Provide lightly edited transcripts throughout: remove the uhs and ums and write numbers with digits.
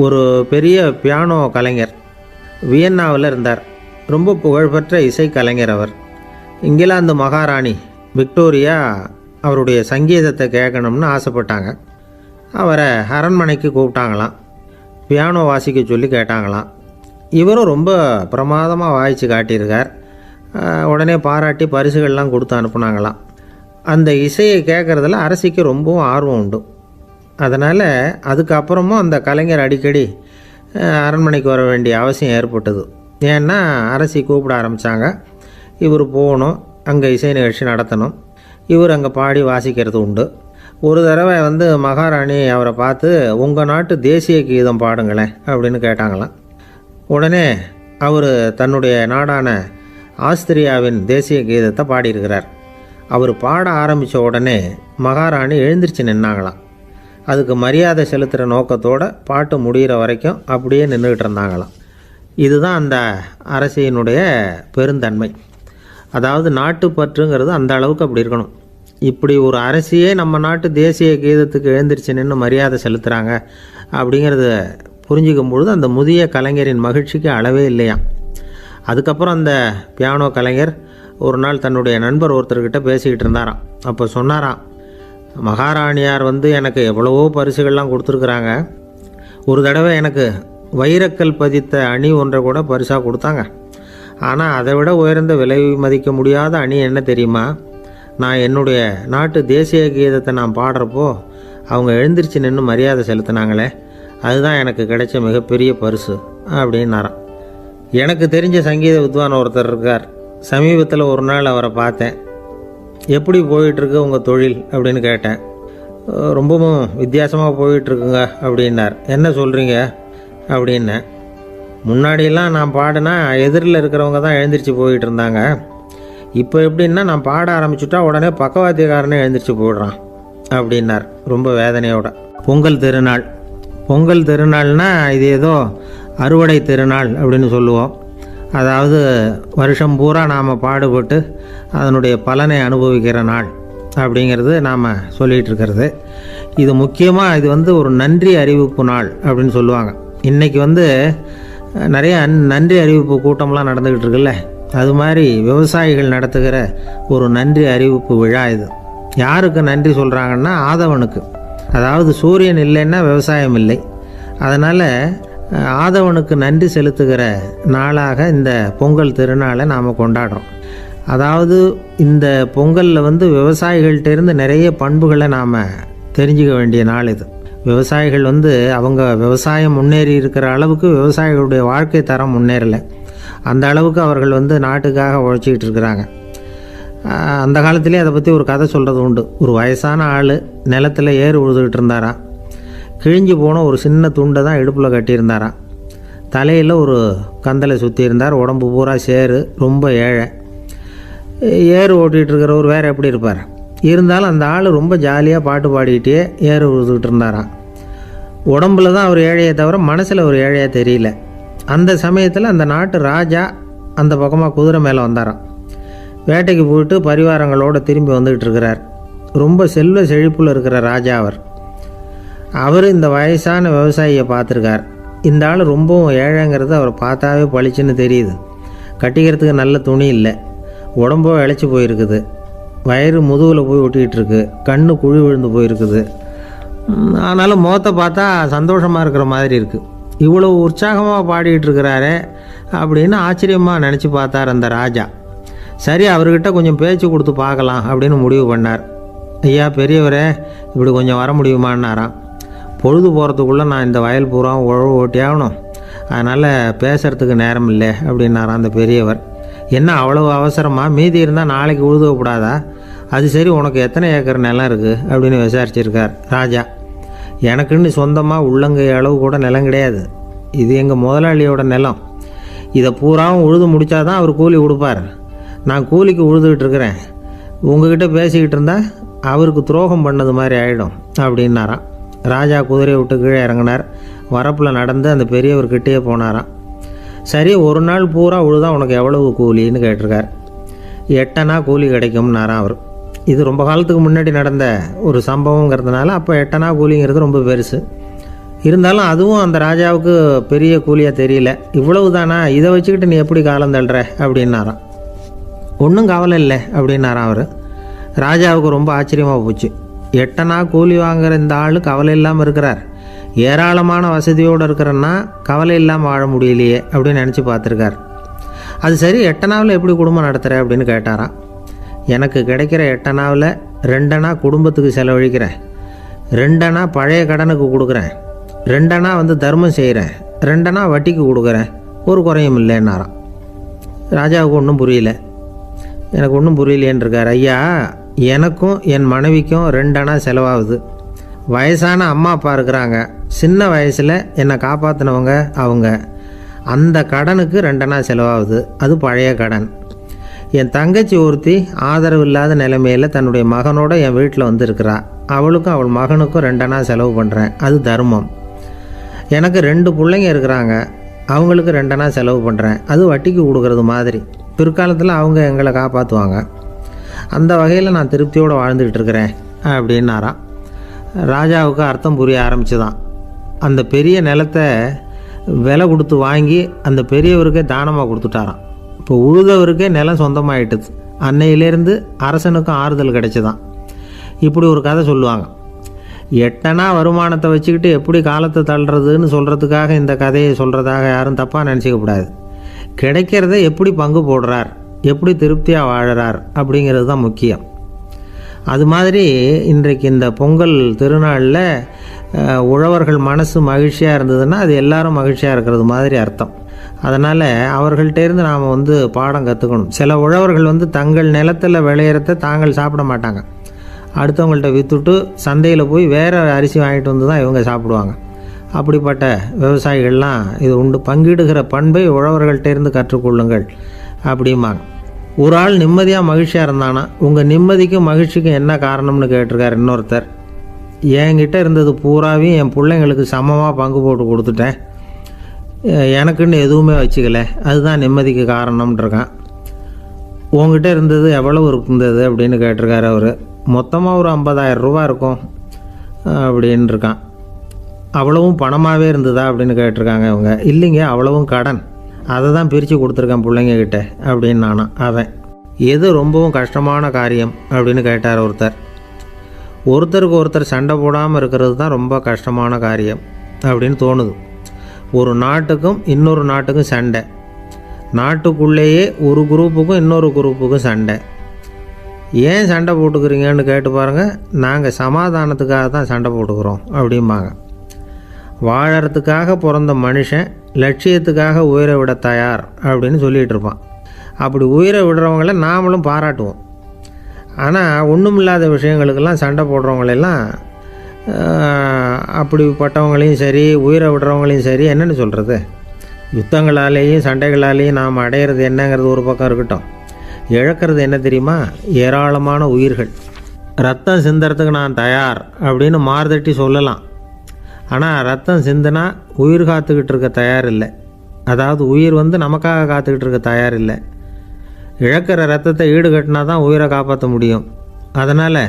ஒரு பெரிய பியானோ கலைஞர் வியன்னாவில் இருந்தார். ரொம்ப புகழ்பெற்ற இசை கலைஞர் அவர். இங்கிலாந்து மகாராணி விக்டோரியா அவருடைய சங்கீதத்தை கேட்கணும்னு ஆசைப்பட்டாங்க. அவரை அரண்மனைக்கு கூப்பிட்டாங்களாம். பியானோ வாசிக்க சொல்லி கேட்டாங்களாம். இவரும் ரொம்ப பிரமாதமாக வாய்ச்சி காட்டியிருக்கார். உடனே பாராட்டி பரிசுகள்லாம் கொடுத்து அனுப்புனாங்களாம். அந்த இசையை கேட்குறதுல அரசிக்கு ரொம்பவும் ஆர்வம் உண்டு. அதனால் அதுக்கப்புறமும் அந்த கலைஞர் அடிக்கடி அரண்மனைக்கு வர வேண்டிய அவசியம் ஏற்பட்டது. ஏன்னா அரசி கூப்பிட ஆரம்பித்தாங்க. இவர் போகணும், அங்கே இசை நிகழ்ச்சி நடத்தணும். இவர் அங்கே பாடி வாசிக்கிறது உண்டு. ஒரு தடவை மகாராணி அவரை பார்த்து, உங்கள் நாட்டு தேசிய கீதம் பாடுங்களேன் அப்படின்னு கேட்டாங்களாம். உடனே அவர் தன்னுடைய நாடான ஆஸ்திரியாவின் தேசிய கீதத்தை பாடியிருக்கிறார். அவர் பாட ஆரம்பித்த உடனே மகாராணி எழுந்திரிச்சு நின்னாங்களாம். அதுக்கு மரியாதை செலுத்துகிற நோக்கத்தோடு பாட்டு முடிகிற வரைக்கும் அப்படியே நின்றுக்கிட்டு இருந்தாங்களாம். இதுதான் அந்த அரசியினுடைய பெருந்தன்மை. அதாவது நாட்டுப்பற்றுங்கிறது அந்த அளவுக்கு அப்படி இருக்கணும். இப்படி ஒரு அரசியே நம்ம நாட்டு தேசிய கீதத்துக்கு எழுந்திரிச்சு நின்று மரியாதை செலுத்துகிறாங்க அப்படிங்கிறத புரிஞ்சிக்கும் பொழுது அந்த முதிய கலைஞரின் மகிழ்ச்சிக்கு அளவே இல்லையாம். அதுக்கப்புறம் அந்த பியானோ கலைஞர் ஒரு நாள் தன்னுடைய நண்பர் ஒருத்தர்கிட்ட பேசிக்கிட்டு இருந்தாராம். அப்போ சொன்னாராம், மகாராணியார் எனக்கு எவ்வளவோ பரிசுகள்லாம் கொடுத்துருக்குறாங்க. ஒரு தடவை எனக்கு வைரக்கல் பதித்த அணி ஒன்றை கூட பரிசாக கொடுத்தாங்க. ஆனால் அதை விட உயர்ந்த விலை மதிக்க முடியாத அணி என்ன தெரியுமா? நான் என்னுடைய நாட்டு தேசிய கீதத்தை நான் பாடுறப்போ அவங்க எழுந்திரிச்சு நின்று மரியாதை செலுத்தினாங்களே, அதுதான் எனக்கு கிடைச்ச மிகப்பெரிய பரிசு அப்படின்னாராம். எனக்கு தெரிஞ்ச சங்கீத வித்வான் ஒருத்தர் இருக்கார். சமீபத்தில் ஒரு நாள் அவரை பார்த்தேன். எப்படி போயிட்டுருக்கு உங்கள் தொழில் அப்படின்னு கேட்டேன். ரொம்பவும் வித்தியாசமாக போயிட்டுருக்குங்க அப்படின்னார். என்ன சொல்கிறீங்க அப்படின்னேன். முன்னாடியெல்லாம் நான் பாடினா எதிரில் இருக்கிறவங்க தான் எழுந்திரிச்சு போயிட்டு இருந்தாங்க. இப்போ எப்படின்னா நான் பாட ஆரம்பிச்சுட்டா உடனே பக்கவாத்தியக்காரனே எழுந்திரிச்சு போயிடுறான் அப்படின்னார் ரொம்ப வேதனையோட. பொங்கல் திருநாள்னால் இது ஏதோ அறுவடை திருநாள் அப்படின்னு சொல்லுவோம். அதாவது வருஷம் பூரா நாம் பாடுபட்டு அதனுடைய பலனை அனுபவிக்கிற நாள் அப்படிங்கிறது நாம் சொல்லிகிட்டு இருக்கிறது. இது முக்கியமாக இது ஒரு நன்றி அறிவிப்பு நாள் அப்படின்னு சொல்லுவாங்க. இன்றைக்கி நிறைய நன்றி அறிவிப்பு கூட்டம்லாம் நடந்துக்கிட்டு இருக்குல்ல, அது மாதிரி விவசாயிகள் நடத்துகிற ஒரு நன்றி அறிவிப்பு விழா இது. யாருக்கு நன்றி சொல்கிறாங்கன்னா ஆதவனுக்கு. அதாவது சூரியன் இல்லைன்னா விவசாயம் இல்லை. அதனால் ஆதவனுக்கு நன்றி செலுத்துகிற நாளாக இந்த பொங்கல் திருநாளை நாம் கொண்டாடுறோம். அதாவது இந்த பொங்கலில் விவசாயிகள்கிட்டேருந்து நிறைய பண்புகளை நாம் தெரிஞ்சுக்க வேண்டிய நாள் இது. விவசாயிகள் அவங்க விவசாயம் முன்னேறி இருக்கிற அளவுக்கு விவசாயிகளுடைய வாழ்க்கை தரம் முன்னேறலை. அந்த அளவுக்கு அவர்கள் நாட்டுக்காக உழைச்சிக்கிட்டு இருக்கிறாங்க. அந்த காலத்திலே அதை பற்றி ஒரு கதை சொல்கிறது உண்டு. ஒரு வயசான ஆள் நிலத்தில் ஏறு உழுதுகிட்டு இருந்தாராம். கிழிஞ்சு போன ஒரு சின்ன துண்டை தான் இடுப்பில் கட்டியிருந்தாராம். தலையில் ஒரு கந்தலை சுற்றி இருந்தார். உடம்பு பூரா சேரு, ரொம்ப ஏழை. ஏறு ஓட்டிகிட்டு இருக்கிறவர் வேறு எப்படி இருப்பார்? இருந்தாலும் அந்த ஆள் ரொம்ப ஜாலியாக பாட்டு பாடிக்கிட்டே ஏறு உழுதுகிட்டு இருந்தாராம். உடம்புல தான் அவர் ஏழையை தவிர மனசில் ஒரு ஏழையாக தெரியல. அந்த சமயத்தில் அந்த நாட்டு ராஜா அந்த பக்கமாக குதிரை மேலே வந்தாராம். வேட்டைக்கு போயிட்டு பரிவாரங்களோடு திரும்பி வந்துக்கிட்டு இருக்கிறார். ரொம்ப செல்வ செழிப்பில் இருக்கிற ராஜா அவர் இந்த வயசான விவசாயியை பார்த்துருக்கார். இந்த ஆள் ரொம்பவும் ஏழைங்கிறது அவர் பார்த்தாவே பளிச்சுன்னு தெரியுது. கட்டிக்கிறதுக்கு நல்ல துணி இல்லை, உடம்போ இழைச்சி போயிருக்குது, வயிறு முதுகில் போய் ஒட்டிக்கிட்டு இருக்கு, கண்ணு குழி விழுந்து போயிருக்குது. ஆனாலும் முகத்தை பார்த்தா சந்தோஷமாக இருக்கிற மாதிரி இருக்குது. இவ்வளோ உற்சாகமாக பாடிக்கிட்டு இருக்கிறாரே அப்படின்னு ஆச்சரியமாக நினச்சி பார்த்தார் அந்த ராஜா. சரி, அவர்கிட்ட கொஞ்சம் பேச்சு கொடுத்து பார்க்கலாம் அப்படின்னு முடிவு பண்ணார். ஐயா பெரியவரே, இப்படி கொஞ்சம் வர முடியுமான்னாராம். பொழுது போகிறதுக்குள்ளே நான் இந்த வயல் பூரா உழவு ஓட்டி ஆகணும், அதனால் பேசுகிறதுக்கு நேரம் இல்லை அப்படின்னாராம் அந்த பெரியவர். என்ன அவ்வளவு அவசரமாக? மீதி இருந்தால் நாளைக்கு உழுதக்கூடாதா? அது சரி, உனக்கு எத்தனை ஏக்கர் நிலம் இருக்குது அப்படின்னு விசாரிச்சிருக்கார் ராஜா. எனக்குன்னு சொந்தமாக உள்ளங்கை அளவு கூட நிலம் கிடையாது. இது எங்கள் முதலாளியோட நிலம். இதை பூராவும் உழுது முடித்தாதான் அவர் கூலி கொடுப்பார். நான் கூலிக்கு உழுதுகிட்டு இருக்கிறேன். உங்ககிட்ட பேசிக்கிட்டு இருந்தால் அவருக்கு துரோகம் பண்ணது மாதிரி ஆகிடும் அப்படின்னாராம். ராஜா குதிரையை விட்டு கீழே இறங்கினார். வரப்பில் நடந்து அந்த பெரியவர்கிட்டயே போனாராம். சரி, ஒரு நாள் பூரா உழுதா உனக்கு எவ்வளவு கூலின்னு கேட்டிருக்கார். 8 அணா கூலி கிடைக்கும்னாராம் அவர். இது ரொம்ப காலத்துக்கு முன்னாடி நடந்த ஒரு சம்பவங்கிறதுனால அப்போ 8 அணா கூலிங்கிறது ரொம்ப பெருசு. இருந்தாலும் அதுவும் அந்த ராஜாவுக்கு பெரிய கூலியாக தெரியல. இவ்வளவு தானா, இதை வச்சுக்கிட்டு நீ எப்படி காலம் தள்ளுற அப்படின்னாராம். ஒன்றும் கவலை இல்லை அப்படின்னாராம் அவர். ராஜாவுக்கு ரொம்ப ஆச்சரியமாக போச்சு. 8 அணா கூலி வாங்குகிற இந்த ஆள் கவலை இல்லாமல் இருக்கிறார், ஏராளமான வசதியோடு இருக்கிறன்னா கவலை இல்லாமல் வாழ முடியலையே அப்படின்னு நினச்சி பார்த்துருக்கார். அது சரி, 8 அணாவில் எப்படி குடும்பம் நடத்துகிற அப்படின்னு கேட்டாராம். எனக்கு கிடைக்கிற 8 அணாவில் 2 அணா குடும்பத்துக்கு செலவழிக்கிறேன், 2 அணா பழைய கடனுக்கு கொடுக்குறேன், 2 அணா தர்மம் செய்கிறேன், 2 அணா வட்டிக்கு கொடுக்குறேன், ஒரு குறையும் இல்லைன்னாராம். ராஜாவுக்கு ஒன்றும் புரியல. எனக்கு ஒன்றும் புரியலேன்னு இருக்கார். ஐயா, எனக்கும் என் மனைவிக்கும் 2 அணா செலவாகுது. வயசான அம்மா அப்பா இருக்கிறாங்க, சின்ன வயசில் என்னை காப்பாற்றினவங்க அவங்க. அந்த கடனுக்கு 2 அணா செலவாகுது, அது பழைய கடன். என் தங்கச்சி ஒருத்தி ஆதரவு இல்லாத நிலைமையில் தன்னுடைய மகனோட என் வீட்டில் இருக்கிறா, அவளுக்கும் அவள் மகனுக்கும் 2 அணா செலவு பண்ணுறேன், அது தர்மம். எனக்கு 2 பிள்ளைங்க இருக்கிறாங்க, அவங்களுக்கு 2 அணா செலவு பண்ணுறேன், அது வட்டிக்கு கொடுக்கறது மாதிரி. பிற்காலத்தில் அவங்க எங்களை காப்பாற்றுவாங்க. அந்த வகையில் நான் திருப்தியோடு வாழ்ந்துக்கிட்டு இருக்கிறேன் அப்படின்னாராம். ராஜாவுக்கு அர்த்தம் புரிய ஆரம்பிச்சுதான். அந்த பெரிய நிலத்தை விலை கொடுத்து வாங்கி அந்த பெரியவருக்கே தானமாக கொடுத்துட்டாராம். இப்போ உழுதவருக்கே நிலம் சொந்தமாயிட்டுது. அன்னையிலேருந்து அரசனுக்கும் ஆறுதல் கிடைச்சிதான். இப்படி ஒரு கதை சொல்லுவாங்க. 8 அணா வருமானத்தை வச்சுக்கிட்டு எப்படி காலத்தை தள்ளுறதுன்னு சொல்கிறதுக்காக இந்த கதையை சொல்கிறதாக யாரும் தப்பாக நினச்சிக்கக்கூடாது. கிடைக்கிறத எப்படி பங்கு போடுறார், எப்படி திருப்தியாக வாழறார் அப்படிங்கிறது தான் முக்கியம். அது மாதிரி இன்றைக்கு இந்த பொங்கல் திருநாளில் உழவர்கள் மனசு மகிழ்ச்சியாக இருந்ததுன்னா அது எல்லாரும் மகிழ்ச்சியாக இருக்கிறது மாதிரி அர்த்தம். அதனால் அவர்கள்ட்டேருந்து நாம் பாடம் கற்றுக்கணும். சில உழவர்கள் தங்கள் நிலத்தில் விளையிறத தாங்கள் சாப்பிட மாட்டாங்க, அடுத்தவங்கள்ட்ட விற்றுட்டு சந்தையில் போய் வேறு அரிசி வாங்கிட்டு தான் இவங்க சாப்பிடுவாங்க. அப்படிப்பட்ட விவசாயிகள்லாம் இது உண்டு. பங்கிடுகிற பண்பை உழவர்கள்ட்டேருந்து கற்றுக்கொள்ளுங்கள் அப்படிம்பாங்க. ஒரு ஆள் நிம்மதியாக மகிழ்ச்சியாக இருந்தானா, உங்கள் நிம்மதிக்கும் மகிழ்ச்சிக்கும் என்ன காரணம்னு கேட்டிருக்கார் இன்னொருத்தர். என்கிட்ட இருந்தது பூராவையும் என் பிள்ளைங்களுக்கு சமமாக பங்கு போட்டு கொடுத்துட்டேன், எனக்குன்னு எதுவுமே வச்சுக்கல, அதுதான் நிம்மதிக்கு காரணம்ன்றிருக்கான். உங்ககிட்ட இருந்தது எவ்வளவு இருந்தது அப்படின்னு கேட்டிருக்காரு அவர். மொத்தமாக ஒரு 50,000 ரூபா இருக்கும் அப்படின்னு இருக்கான். அவ்வளவும் பணமாகவே இருந்ததா அப்படின்னு கேட்டிருக்காங்க அவங்க. இல்லைங்க, அவ்வளவும் கடன், அதை தான் பிரித்து கொடுத்துருக்கேன் பிள்ளைங்கக்கிட்ட அப்படின்னு நானும். அவன் எது ரொம்பவும் கஷ்டமான காரியம் அப்படின்னு கேட்டார் ஒருத்தர். ஒருத்தருக்கு ஒருத்தர் சண்டை போடாமல் இருக்கிறது தான் ரொம்ப கஷ்டமான காரியம் அப்படின்னு தோணுது. ஒரு நாட்டுக்கும் இன்னொரு நாட்டுக்கும் சண்டை, நாட்டுக்குள்ளேயே ஒரு குரூப்புக்கும் இன்னொரு குரூப்புக்கும் சண்டை. ஏன் சண்டை போட்டுக்கிறீங்கன்னு கேட்டு பாருங்கள். நாங்கள் சமாதானத்துக்காக தான் சண்டை போட்டுக்கிறோம் அப்படிம்பாங்க. வாழறதுக்காக பிறந்த மனுஷன் லட்சியத்துக்காக உயிரை விட தயார் அப்படின்னு சொல்லிகிட்டு இருப்பான். அப்படி உயிரை விடுறவங்கள நாமளும் பாராட்டுவோம். ஆனால் ஒன்றுமில்லாத விஷயங்களுக்கெல்லாம் சண்டை போடுறவங்களெல்லாம், அப்படிப்பட்டவங்களையும் சரி உயிரை விடுறவங்களையும் சரி என்னென்னு சொல்கிறது, யுத்தங்களாலேயும் சண்டைகளாலேயும் நாம் அடையிறது என்னங்கிறது ஒரு பக்கம் இருக்கட்டும், இழக்கிறது என்ன தெரியுமா, ஏராளமான உயிர்கள். ரத்தம் சிந்துறதுக்கு நான் தயார் அப்படின்னு மார்தட்டி சொல்லலாம், ஆனால் ரத்தம் சிந்தினா உயிர் காத்துக்கிட்டு இருக்க தயார் இல்லை. அதாவது உயிர் நமக்காக காத்துக்கிட்டு இருக்க தயார் இல்லை. இழக்கிற ரத்தத்தை ஈடுகட்டினா தான் உயிரை காப்பாற்ற முடியும். அதனால்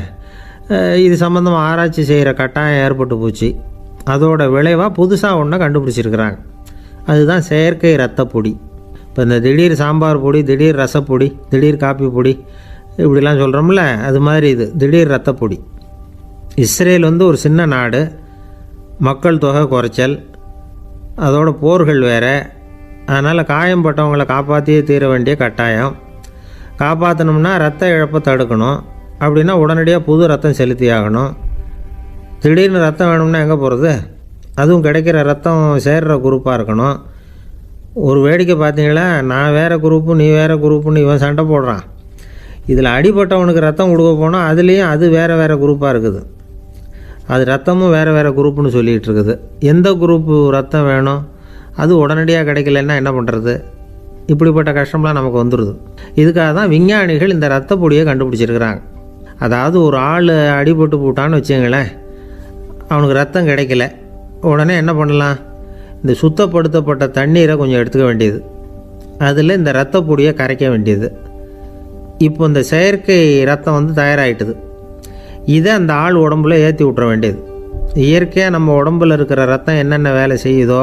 இது சம்மந்தமாக ஆராய்ச்சி செய்கிற கட்டாயம் ஏற்பட்டு போச்சு. அதோட விளைவாக புதுசாக ஒன்றை கண்டுபிடிச்சிருக்கிறாங்க. அதுதான் செயற்கை ரத்தப்பொடி. இப்போ இந்த திடீர் சாம்பார் பொடி, திடீர் ரசப்பொடி, திடீர் காப்பி பொடி இப்படிலாம் சொல்கிறோம்ல, அது மாதிரி இது திடீர் ரத்தப்பொடி. இஸ்ரேல் ஒரு சின்ன நாடு, மக்கள் தொகை குறைச்சல், அதோட போர்கள் வேறு. அதனால் காயம்பட்டவங்களை காப்பாற்றியே தீர வேண்டிய கட்டாயம். காப்பாற்றணும்னா ரத்த இழப்பை தடுக்கணும். அப்படின்னா உடனடியாக புது ரத்தம் செலுத்தி ஆகணும். திடீர்னு ரத்தம் வேணும்னா எங்கே போகிறது? அதுவும் கிடைக்கிற ரத்தம் சேர்கிற குரூப்பாக இருக்கணும். ஒரு வேடிக்கை பார்த்தீங்களா, நான் வேறு குரூப்பு நீ வேறு குரூப்புன்னு இவன் சண்டை போடுறான். இதில் அடிபட்டவனுக்கு ரத்தம் கொடுக்க போனால் அதுலேயும் அது வேறு வேறு குரூப்பாக இருக்குது. அது ரத்தமும் வேறு வேறு குரூப்புன்னு சொல்லிகிட்டு இருக்குது. எந்த குரூப்பு ரத்தம் வேணும், அது உடனடியாக கிடைக்கலன்னா என்ன பண்ணுறது? இப்படிப்பட்ட கஷ்டம்லாம் நமக்கு வந்துடுது. இதுக்காக தான் விஞ்ஞானிகள் இந்த ரத்த பொடியை கண்டுபிடிச்சிருக்கிறாங்க. அதாவது ஒரு ஆள் அடிபட்டு போட்டான்னு வச்சுங்களேன், அவனுக்கு ரத்தம் கிடைக்கல, உடனே என்ன பண்ணலாம், இந்த சுத்தப்படுத்தப்பட்ட தண்ணீரை கொஞ்சம் எடுத்துக்க வேண்டியது, அதில் இந்த ரத்த பொடியை கரைக்க வேண்டியது. இப்போ இந்த செயற்கை ரத்தம் தயாராகிட்டுது. இதை அந்த ஆள் உடம்புல ஏற்றி விட்டுற வேண்டியது. இயற்கையாக நம்ம உடம்பில் இருக்கிற ரத்தம் என்னென்ன வேலை செய்யுதோ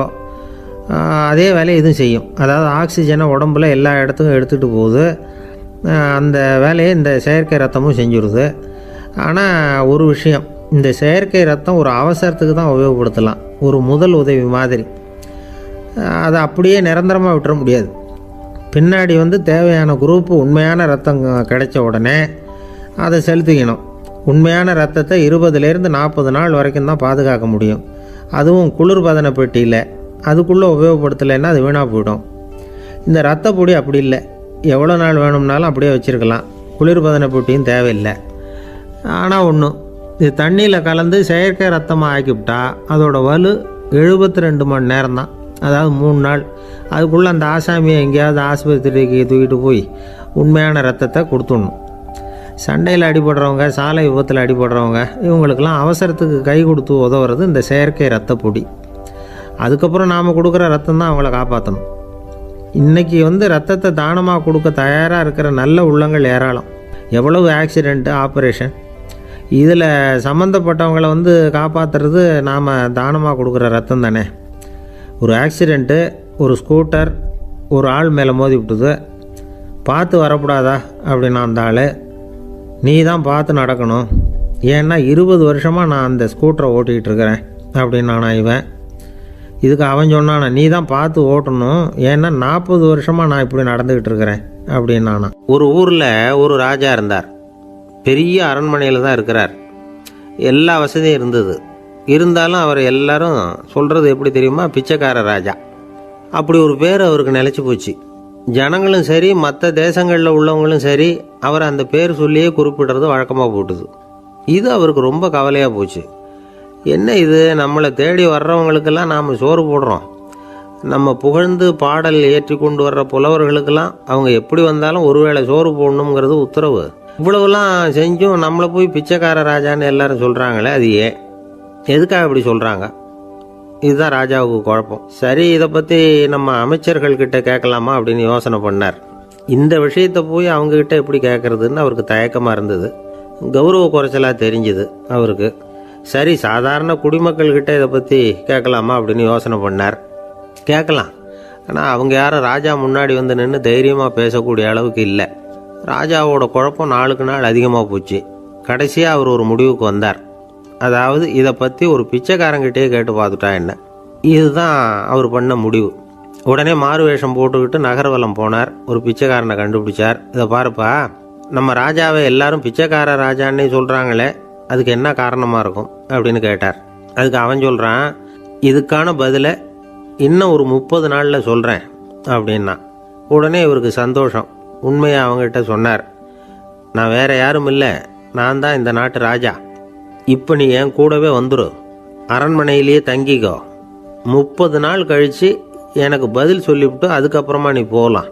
அதே வேலையை இதுவும் செய்யும். அதாவது ஆக்சிஜனை உடம்புல எல்லா இடத்துக்கும் எடுத்துகிட்டு போகுது. அந்த வேலையை இந்த செயற்கை ரத்தமும் செஞ்சுருது. ஆனால் ஒரு விஷயம், இந்த செயற்கை ரத்தம் ஒரு அவசரத்துக்கு தான் உபயோகப்படுத்தலாம், ஒரு முதல் உதவி மாதிரி. அதை அப்படியே நிரந்தரமாக விட்டுற முடியாது. பின்னாடி தேவையான குரூப்பு உண்மையான ரத்தம் கிடைச்ச உடனே அதை செலுத்திக்கணும். உண்மையான ரத்தத்தை 20லேருந்து 40 நாள் வரைக்கும் தான் பாதுகாக்க முடியும். அதுவும் குளிர்பதன பெட்டியில். அதுக்குள்ளே உபயோகப்படுத்தலைன்னா அது வீணாக போயிடும். இந்த ரத்த பொடி அப்படி இல்லை, எவ்வளோ நாள் வேணும்னாலும் அப்படியே வச்சுருக்கலாம். குளிர்பதன பெட்டியும் தேவையில்லை. ஆனால் ஒன்று, இது தண்ணியில் கலந்து செயற்கை ரத்தமாக ஆக்கிவிட்டா அதோட வலு 72 மணி நேரம் தான், அதாவது 3 நாள். அதுக்குள்ளே அந்த ஆசாமியை எங்கேயாவது ஆஸ்பத்திரிக்கு தூக்கிட்டு போய் உண்மையான ரத்தத்தை கொடுத்துடணும். சண்டையில் அடிபடுறவங்க, சாலை விபத்தில் அடிபடுறவங்க, இவங்களுக்கெல்லாம் அவசரத்துக்கு கை கொடுத்து உதவுறது இந்த செயற்கை ரத்த பொடி. அதுக்கப்புறம் நாம் கொடுக்குற ரத்தம் தான் அவங்கள காப்பாற்றணும். இன்றைக்கி ரத்தத்தை தானமாக கொடுக்க தயாராக இருக்கிற நல்ல உள்ளங்கள் ஏராளம். எவ்வளவு ஆக்சிடெண்ட்டு, ஆப்ரேஷன், இதில் சம்மந்தப்பட்டவங்களை காப்பாற்றுறது நாம் தானமாக கொடுக்குற ரத்தம் தானே. ஒரு ஆக்சிடெண்ட்டு, ஒரு ஸ்கூட்டர் ஒரு ஆள் மேலே மோதி விட்டுது, பார்த்து வரக்கூடாதா அப்படின்னா அந்த ஆள், நீ தான் பார்த்து நடக்கணும், ஏன்னா 20 வருஷமாக நான் அந்த ஸ்கூட்டரை ஓட்டிகிட்டு இருக்கிறேன் அப்படின்னானா இவன். இதுக்கு அவன் சொன்னானா, நீ தான் பார்த்து ஓட்டணும், ஏன்னா 40 வருஷமாக நான் இப்படி நடந்துக்கிட்டு இருக்கிறேன் அப்படின்னானா. ஒரு ஊரில் ஒரு ராஜா இருந்தார். பெரிய அரண்மனையில் தான் இருக்கிறார். எல்லா வசதியும் இருந்தது. இருந்தாலும் அவர் எல்லாரும் சொல்கிறது எப்படி தெரியுமா, பிச்சைக்கார ராஜா. அப்படி ஒரு பேர் அவருக்கு நிலச்சி போச்சு. ஜனங்களும் சரி, மற்ற தேசங்களில் உள்ளவங்களும் சரி, அவர் அந்த பேர் சொல்லியே குறிப்பிடுறது வழக்கமாக போட்டுது. இது அவருக்கு ரொம்ப கவலையாக போச்சு. என்ன இது, நம்மளை தேடி வர்றவங்களுக்கெல்லாம் நாம் சோறு போடுறோம், நம்ம புகழ்ந்து பாடல் ஏற்றி கொண்டு வர்ற புலவர்களுக்கெல்லாம் அவங்க எப்படி வந்தாலும் ஒருவேளை சோறு போடணுங்கிறது உத்தரவு. இவ்வளவுலாம் செஞ்சும் நம்மளை போய் பிச்சைக்கார ராஜான்னு எல்லாரும் சொல்கிறாங்களே, அது ஏன், எதுக்காக இப்படி சொல்கிறாங்க? இதுதான் ராஜாவுக்கு குழப்பம். சரி, இதை பற்றி நம்ம அமைச்சர்கள்கிட்ட கேட்கலாமா அப்படின்னு யோசனை பண்ணார். இந்த விஷயத்தை போய் அவங்கக்கிட்ட எப்படி கேட்குறதுன்னு அவருக்கு தயக்கமாக இருந்தது. கௌரவ குறைச்சலாக தெரிஞ்சுது அவருக்கு. சரி, சாதாரண குடிமக்கள்கிட்ட இதை பற்றி கேட்கலாமா அப்படின்னு யோசனை பண்ணார். கேட்கலாம், ஆனால் அவங்க யாரும் ராஜா முன்னாடி நின்று தைரியமாக பேசக்கூடிய அளவுக்கு இல்லை. ராஜாவோட குழப்பம் நாளுக்கு நாள் அதிகமாக போச்சு. கடைசியாக அவர் ஒரு முடிவுக்கு வந்தார். அதாவது இதை பற்றி ஒரு பிச்சைக்காரங்கிட்டே கேட்டு பார்த்துட்டா என்ன. இதுதான் அவர் பண்ண முடிவு. உடனே மாறு வேஷம் போட்டுக்கிட்டு நகர்வலம் போனார். ஒரு பிச்சைக்காரனை கண்டுபிடிச்சார். இதை பாருப்பா, நம்ம ராஜாவை எல்லாரும் பிச்சைக்கார ராஜான்னே சொல்கிறாங்களே, அதுக்கு என்ன காரணமாக இருக்கும் அப்படின்னு கேட்டார். அதுக்கு அவன் சொல்கிறான், இதுக்கான பதிலை இன்னும் ஒரு 30 நாளில் சொல்கிறேன் அப்படின்னா. உடனே இவருக்கு சந்தோஷம். உண்மையை அவங்ககிட்ட சொன்னார். நான் வேற யாரும் இல்லை, நான் தான் இந்த நாட்டு ராஜா. இப்போ நீ என் கூடவே வந்துடு, அரண்மனையிலேயே தங்கிக்கோ. 30 நாள் கழித்து எனக்கு பதில் சொல்லிவிட்டு அதுக்கப்புறமா நீ போகலாம்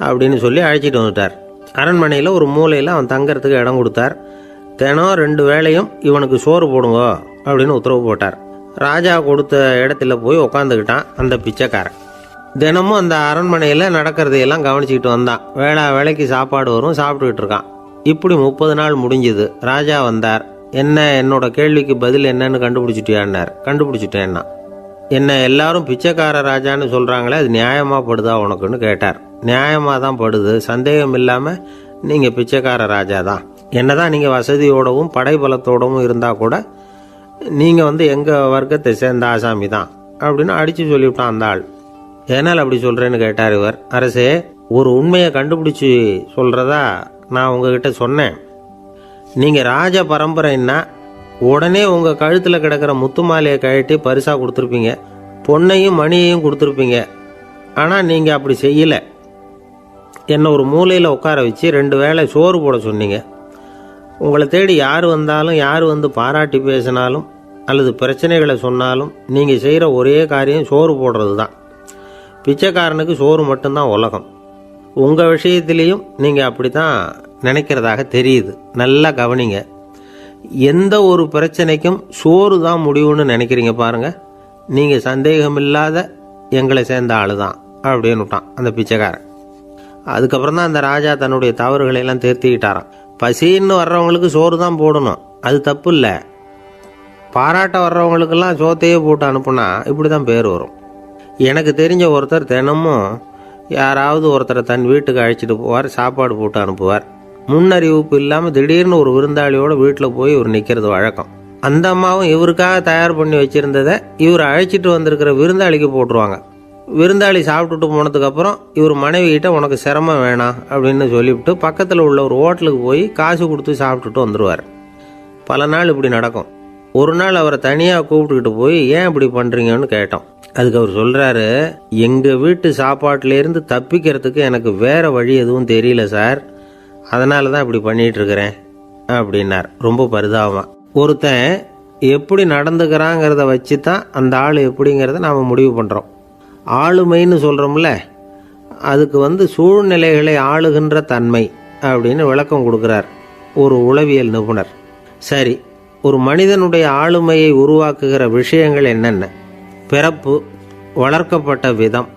அப்படின்னு சொல்லி அழைச்சிட்டு வந்துட்டார். அரண்மனையில் ஒரு மூலையில் அவன் தங்கறதுக்கு இடம் கொடுத்தார். தினம் 2 வேளையும் இவனுக்கு சோறு போடுங்க அப்படின்னு உத்தரவு போட்டார். ராஜா கொடுத்த இடத்துல போய் உக்காந்துக்கிட்டான் அந்த பிச்சைக்காரன். தினமும் அந்த அரண்மனையில் நடக்கிறதையெல்லாம் கவனிச்சிக்கிட்டு வந்தான். வேளைக்கு சாப்பாடு வரும், சாப்பிட்டுக்கிட்டு இருக்கான். இப்படி 30 நாள் முடிஞ்சுது. ராஜா வந்தார். என்ன, என்னோட கேள்விக்கு பதில் என்னன்னு கண்டுபிடிச்சிட்டியான்னார். கண்டுபிடிச்சிட்டேன்னா. என்ன எல்லாரும் பிச்சைக்கார ராஜான்னு சொல்கிறாங்களே, அது நியாயமாக படுதா உனக்குன்னு கேட்டார். நியாயமாக தான் படுது, சந்தேகம் இல்லாமல் நீங்கள் பிச்சைக்கார ராஜா தான். என்னதான் நீங்கள் வசதியோடவும் படைபலத்தோடவும் இருந்தால் கூட நீங்கள் எங்கள் வர்க்கத்தை சேர்ந்த ஆசாமி தான் அப்படின்னு அடித்து சொல்லிவிட்டான் அந்த ஆள். ஏனால் அப்படி சொல்கிறேன்னு கேட்டார் இவர். அரசே, ஒரு உண்மையை கண்டுபிடிச்சி சொல்கிறதா நான் உங்ககிட்ட சொன்னேன். நீங்கள் ராஜ பரம்பரைன்னா உடனே உங்கள் கழுத்தில் கிடக்கிற முத்து மாலையை கழட்டி பரிசாக கொடுத்துருப்பீங்க, பொண்ணையும் மணியையும் கொடுத்துருப்பீங்க. ஆனால் நீங்கள் அப்படி செய்யலை. என்னை ஒரு மூலையில் உட்கார வச்சு 2 வேளை சோறு போட சொன்னீங்க. உங்களை தேடி யார் வந்தாலும், யார் பாராட்டி பேசினாலும் அல்லது பிரச்சனைகளை சொன்னாலும் நீங்கள் செய்கிற ஒரே காரியம் சோறு போடுறது தான். பிச்சைக்காரனுக்கு சோறு மட்டும்தான் உலகம். உங்கள் விஷயத்திலையும் நீங்கள் அப்படி தான் நினைக்கிறதாக தெரியுது. நல்லா கவனிங்க. எந்த ஒரு பிரச்சனைக்கும் சோறு தான் முடிவுன்னு நினைக்கிறீங்க பாருங்கள். நீங்கள் சந்தேகமில்லாத எங்களை சேர்ந்த ஆள் தான் அப்படின்னு விட்டான் அந்த பிச்சைக்காரன். அதுக்கப்புறம் தான் அந்த ராஜா தன்னுடைய தவறுகளை எல்லாம் திருத்திக்கிட்டாராம். பசின்னு வர்றவங்களுக்கு சோறு தான் போடணும், அது தப்பு இல்லை. பாராட்ட வர்றவங்களுக்கெல்லாம் சோத்தையே போட்டு அனுப்புனா இப்படி தான் பேர் வரும். எனக்கு தெரிஞ்ச ஒருத்தர் தினமும் யாராவது ஒருத்தரை தன் வீட்டுக்கு அழைச்சிட்டு போவார், சாப்பாடு போட்டு அனுப்புவார். முன்னறிவிப்பு இல்லாமல் திடீர்னு ஒரு விருந்தாளியோட வீட்டில் போய் இவர் நிற்கிறது வழக்கம். அந்த அம்மாவும் இவருக்காக தயார் பண்ணி வச்சுருந்ததை இவர் அழைச்சிட்டு வந்திருக்கிற விருந்தாளிக்கு போட்டுருவாங்க. விருந்தாளி சாப்பிட்டுட்டு போனதுக்கப்புறம் இவர் மனைவிகிட்ட உனக்கு சிரமம் வேணாம் அப்படின்னு சொல்லிவிட்டு பக்கத்தில் உள்ள ஒரு ஹோட்டலுக்கு போய் காசு கொடுத்து சாப்பிட்டுட்டு வந்துடுவார். பல நாள் இப்படி நடக்கும். ஒரு நாள் அவரை தனியாக கூப்பிட்டுக்கிட்டு போய் ஏன் இப்படி பண்ணுறீங்கன்னு கேட்டோம். அதுக்கு அவர் சொல்கிறாரு, எங்கள் வீட்டு சாப்பாட்டிலேருந்து தப்பிக்கிறதுக்கு எனக்கு வேறு வழி எதுவும் தெரியல சார், அதனால தான் இப்படி பண்ணிகிட்ருக்கிறேன் அப்படின்னார் ரொம்ப பரிதாபமாக. ஒருத்தன் எப்படி நடந்துக்கிறாங்கிறத வச்சு தான் அந்த ஆள் எப்படிங்கிறத நாம் முடிவு பண்ணுறோம். ஆளுமைன்னு சொல்கிறோம்ல, அதுக்கு சூழ்நிலைகளை ஆளுகின்ற தன்மை அப்படின்னு விளக்கம் கொடுக்குறார் ஒரு உளவியல் நிபுணர். சரி, ஒரு மனிதனுடைய ஆளுமையை உருவாக்குகிற விஷயங்கள் என்னென்ன? பிறப்பு, வளர்க்கப்பட்ட விதம்,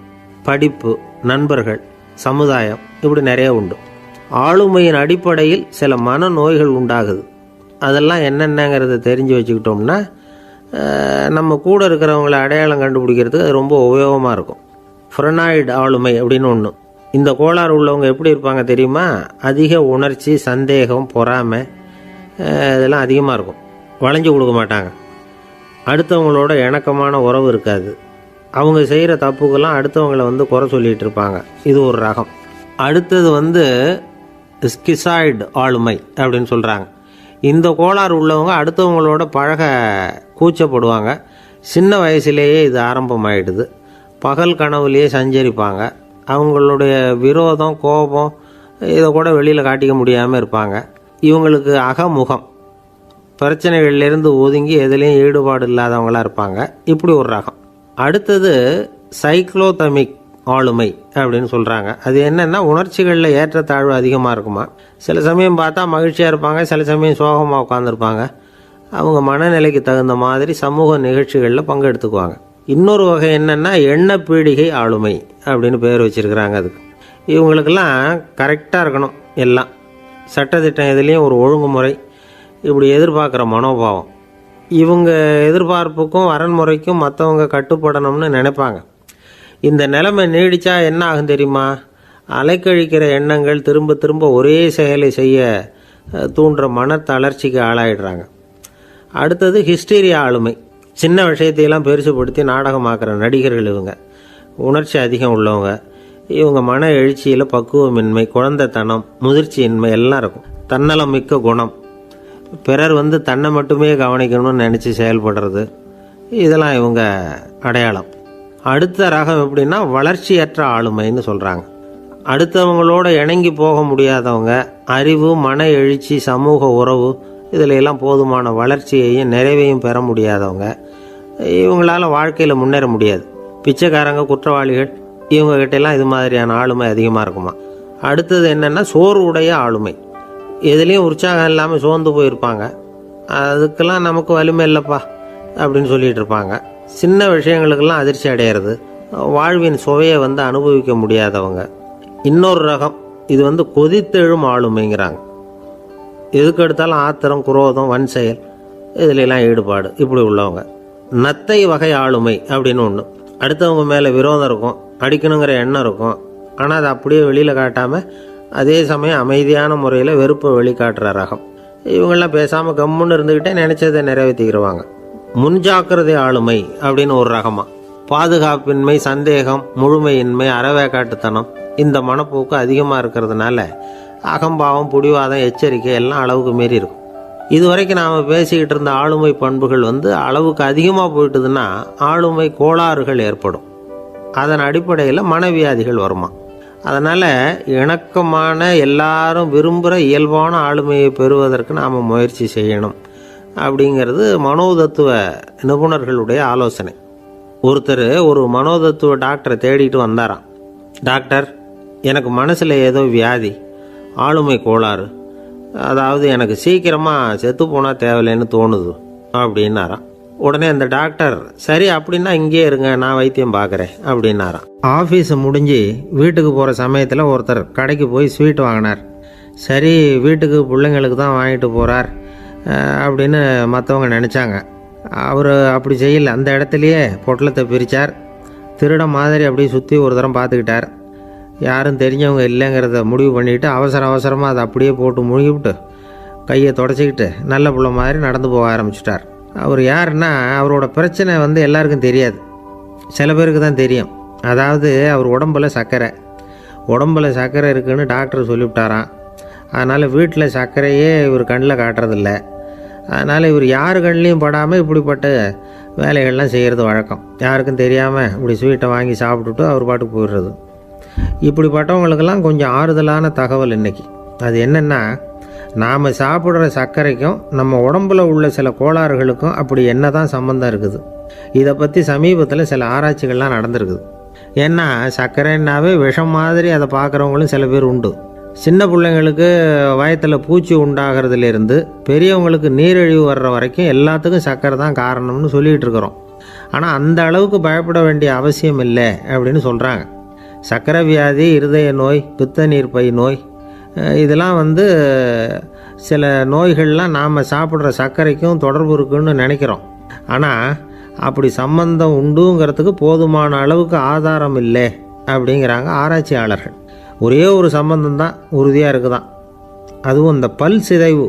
படிப்பு, நண்பர்கள், சமுதாயம், இப்படி நிறைய உண்டு. ஆளுமையின் அடிப்படையில் சில மனநோய்கள் உண்டாகுது. அதெல்லாம் என்னென்னங்கிறத தெரிஞ்சு வச்சுக்கிட்டோம்னா நம்ம கூட இருக்கிறவங்கள அடையாளம் கண்டுபிடிக்கிறதுக்கு அது ரொம்ப உபயோகமாக இருக்கும். ஃப்ரெனாய்டு ஆளுமை அப்படின்னு ஒன்று. இந்த கோளாறு உள்ளவங்க எப்படி இருப்பாங்க தெரியுமா? அதிக உணர்ச்சி, சந்தேகம், பொறாமை இதெல்லாம் அதிகமாக இருக்கும். வளைஞ்சு கொடுக்க மாட்டாங்க. அடுத்தவங்களோட இணக்கமான உறவு இருக்காது. அவங்க செய்கிற தப்புக்கெல்லாம் அடுத்தவங்களை குறை சொல்லிகிட்டு இருப்பாங்க. இது ஒரு ரகம். அடுத்தது ஸ்கிசாய்டு ஆளுமை அப்படின்னு சொல்கிறாங்க. இந்த கோளாறு உள்ளவங்க அடுத்தவங்களோட பழக கூச்சப்படுவாங்க. சின்ன வயசுலேயே இது ஆரம்பமாயிடுது. பகல் கனவுலேயே சஞ்சரிப்பாங்க. அவங்களுடைய விரோதம், கோபம் இதை கூட வெளியில் காட்டிக்க முடியாமல் இருப்பாங்க. இவங்களுக்கு அகமுகம், பிரச்சனைகள்லேருந்து ஒதுங்கி எதுலேயும் ஈடுபாடு இல்லாதவங்களாக இருப்பாங்க. இப்படி ஒரு ரகம். அடுத்தது சைக்ளோதமிக் ஆளுமை அப்படின்னு சொல்கிறாங்க. அது என்னென்னா, உணர்ச்சிகளில் ஏற்றத்தாழ்வு அதிகமாக இருக்குமா. சில சமயம் பார்த்தா மகிழ்ச்சியாக இருப்பாங்க, சில சமயம் சோகமாக உட்காந்துருப்பாங்க. அவங்க மனநிலைக்கு தகுந்த மாதிரி சமூக நிகழ்ச்சிகளில் பங்கெடுத்துக்குவாங்க. இன்னொரு வகை என்னென்னா எண்ண பீடிகை ஆளுமை அப்படின்னு பேர் வச்சுருக்கிறாங்க. அதுக்கு இவங்களுக்கெல்லாம் கரெக்டாக இருக்கணும், எல்லாம் சட்டத்திட்டம், எதுலேயும் ஒரு ஒழுங்குமுறை, இப்படி எதிர்பார்க்குற மனோபாவம். இவங்க எதிர்பார்ப்புக்கும் வரன்முறைக்கும் மற்றவங்க கட்டுப்படணும்னு நினைப்பாங்க. இந்த நிலைமை நீடித்தா என்ன ஆகும் தெரியுமா? அலைக்கழிக்கிற எண்ணங்கள் திரும்ப திரும்ப ஒரே செயலை செய்ய தூண்டுற மன தளர்ச்சிக்கு ஆளாயிடுறாங்க. அடுத்தது ஹிஸ்டீரியா ஆளுமை. சின்ன விஷயத்தையெல்லாம் பெருசுப்படுத்தி நாடகமாக்குற நடிகர்கள் இவங்க. உணர்ச்சி அதிகம் உள்ளவங்க. இவங்க மன எழுச்சியில் பக்குவமின்மை, குழந்தைத்தனம், முதிர்ச்சியின்மை எல்லாம் இருக்கும். தன்னலம் மிக்க குணம். பிறர் தன்னை மட்டுமே கவனிக்கணும்னு நினச்சி செயல்படுறது, இதெல்லாம் இவங்க அடையாளம். அடுத்த ரகம் எப்படின்னா வளர்ச்சியற்ற ஆளுமைன்னு சொல்கிறாங்க. அடுத்தவங்களோட இணங்கி போக முடியாதவங்க, அறிவு, மன எழுச்சி, சமூக உறவு இதில் எல்லாம் போதுமான வளர்ச்சியையும் நிறைவையும் பெற முடியாதவங்க. இவங்களால வாழ்க்கையில் முன்னேற முடியாது. பிச்சைக்காரங்க, குற்றவாளிகள், இவங்ககிட்டெல்லாம் இது மாதிரியான ஆளுமை அதிகமாக இருக்குமா. அடுத்தது என்னென்னா சோர்வுடைய ஆளுமை. எதுலேயும் உற்சாகம் இல்லாமல் சோர்ந்து போயிருப்பாங்க. அதுக்கெல்லாம் நமக்கு வலிமை இல்லைப்பா அப்படின்னு சொல்லிகிட்டு இருப்பாங்க. சின்ன விஷயங்களுக்கெல்லாம் அதிர்ச்சி அடையிறது, வாழ்வின் சுவையை அனுபவிக்க முடியாதவங்க. இன்னொரு ரகம் இது கொதித்தெழும் ஆளுமைங்கிறாங்க. எதுக்கு எடுத்தாலும் ஆத்திரம், குரோதம், வன் செயல் இதிலெல்லாம் ஈடுபாடு, இப்படி உள்ளவங்க. நத்தை வகை ஆளுமை அப்படின்னு ஒன்று. அடுத்தவங்க மேலே விரோதம் இருக்கும், அடிக்கணுங்கிற எண்ணம் இருக்கும். ஆனால் அதை அப்படியே வெளியில் காட்டாமல் அதே சமயம் அமைதியான முறையில் வெறுப்பை வெளிக்காட்டுற ரகம். இவங்கெல்லாம் பேசாமல் கம்முன்னு இருந்துக்கிட்டே நினச்சதை நிறைவேற்றிக்கிறவாங்க. முன்ஜாக்கிரதை ஆளுமை அப்படின்னு ஒரு ரகமாக. பாதுகாப்பின்மை, சந்தேகம், முழுமையின்மை, அறவேக்காட்டுத்தனம் இந்த மனப்போக்கு அதிகமாக இருக்கிறதுனால அகம்பாவம், புடிவாதம், எச்சரிக்கை எல்லாம் அளவுக்கு மீறி இருக்கும். இதுவரைக்கும் நாம் பேசிக்கிட்டு இருந்த ஆளுமை பண்புகள் அளவுக்கு அதிகமாக போயிட்டுதுன்னா ஆளுமை கோளாறுகள் ஏற்படும். அதன் அடிப்படையில் மனவியாதிகள் வருமா. அதனால் இணக்கமான, எல்லாரும் விரும்புகிற இயல்பான ஆளுமையை பெறுவதற்கு நாம் முயற்சி செய்யணும் அப்படிங்கிறது மனோதத்துவ நிபுணர்களுடைய ஆலோசனை. ஒருத்தர் ஒரு மனோதத்துவ டாக்டரை தேடிட்டு வந்தாராம். டாக்டர், எனக்கு மனசில் ஏதோ வியாதி, ஆளுமை கோளாறு, அதாவது எனக்கு சீக்கிரமாக செத்து போனால் தேவையில்லைன்னு தோணுது அப்படின்னாராம். உடனே அந்த டாக்டர், சரி அப்படின்னா இங்கேயே இருங்க, நான் வைத்தியம் பார்க்குறேன் அப்படின்னாராம். ஆஃபீஸு முடிஞ்சு வீட்டுக்கு போகிற சமயத்தில் ஒருத்தர் கடைக்கு போய் ஸ்வீட் வாங்கினார். சரி, வீட்டுக்கு பிள்ளைங்களுக்கு தான் வாங்கிட்டு போகிறார் அப்படின்னு மற்றவங்க நினச்சாங்க. அவர் அப்படி செய்யலை. அந்த இடத்துலையே பொட்டலத்தை பிரித்தார். திருட மாதிரி அப்படியே சுற்றி ஒரு தரம் பார்த்துக்கிட்டார். யாரும் தெரிஞ்சவங்க இல்லைங்கிறத முடிவு பண்ணிவிட்டு அவசரமாக அதை அப்படியே போட்டு முழுகிவிட்டு கையை தொடச்சிக்கிட்டு நல்ல பிள்ளை மாதிரி நடந்து போக ஆரம்பிச்சிட்டார். அவர் யாருன்னா, அவரோட பிரச்சனை எல்லாருக்கும் தெரியாது, சில பேருக்கு தான் தெரியும். அதாவது அவர் உடம்பில் சர்க்கரை இருக்குதுன்னு டாக்டர் சொல்லிவிட்டாராம். அதனால் வீட்டில் சர்க்கரையே இவர் கண்ணில் காட்டுறதில்ல. அதனால் இவர் யார் கண்ணிலையும் படாமல் இப்படிப்பட்ட வேலைகள்லாம் செய்கிறது வழக்கம். யாருக்கும் தெரியாமல் இப்படி ஸ்வீட்டை வாங்கி சாப்பிட்டுட்டு அவர் பாட்டுக்கு போயிடுறது. இப்படிப்பட்டவங்களுக்கெல்லாம் கொஞ்சம் ஆறுதலான தகவல் இன்றைக்கி. அது என்னென்னா, நாம் சாப்பிட்ற சர்க்கரைக்கும் நம்ம உடம்பில் உள்ள சில கோளாறுகளுக்கும் அப்படி என்ன தான் சம்மந்தம் இருக்குது. இதை பற்றி சமீபத்தில் சில ஆராய்ச்சிகள்லாம் நடந்திருக்குது. ஏன்னா சர்க்கரைன்னாவே விஷம் மாதிரி அதை பார்க்குறவங்களும் சில பேர் உண்டு. சின்ன பிள்ளைங்களுக்கு வயத்தில் பூச்சி உண்டாகிறதுலேருந்து பெரியவங்களுக்கு நீரிழிவு வர்ற வரைக்கும் எல்லாத்துக்கும் சர்க்கரை தான் காரணம்னு சொல்லிகிட்டு இருக்கிறோம். ஆனால் அந்த அளவுக்கு பயப்பட வேண்டிய அவசியம் இல்லை அப்படின்னு சொல்கிறாங்க. சர்க்கரை வியாதி, இருதய நோய், பித்த நீர்ப்பை நோய், இதெல்லாம் சில நோய்கள்லாம் நாம் சாப்பிட்ற சர்க்கரைக்கும் தொடர்பு இருக்குன்னு நினைக்கிறோம். ஆனால் அப்படி சம்பந்தம் உண்டுங்கிறதுக்கு போதுமான அளவுக்கு ஆதாரம் இல்லை அப்படிங்கிறாங்க ஆராய்ச்சியாளர்கள். ஒரே ஒரு சம்பந்தம் தான் உறுதியாக இருக்குதான். அதுவும் இந்த பல் சிதைவு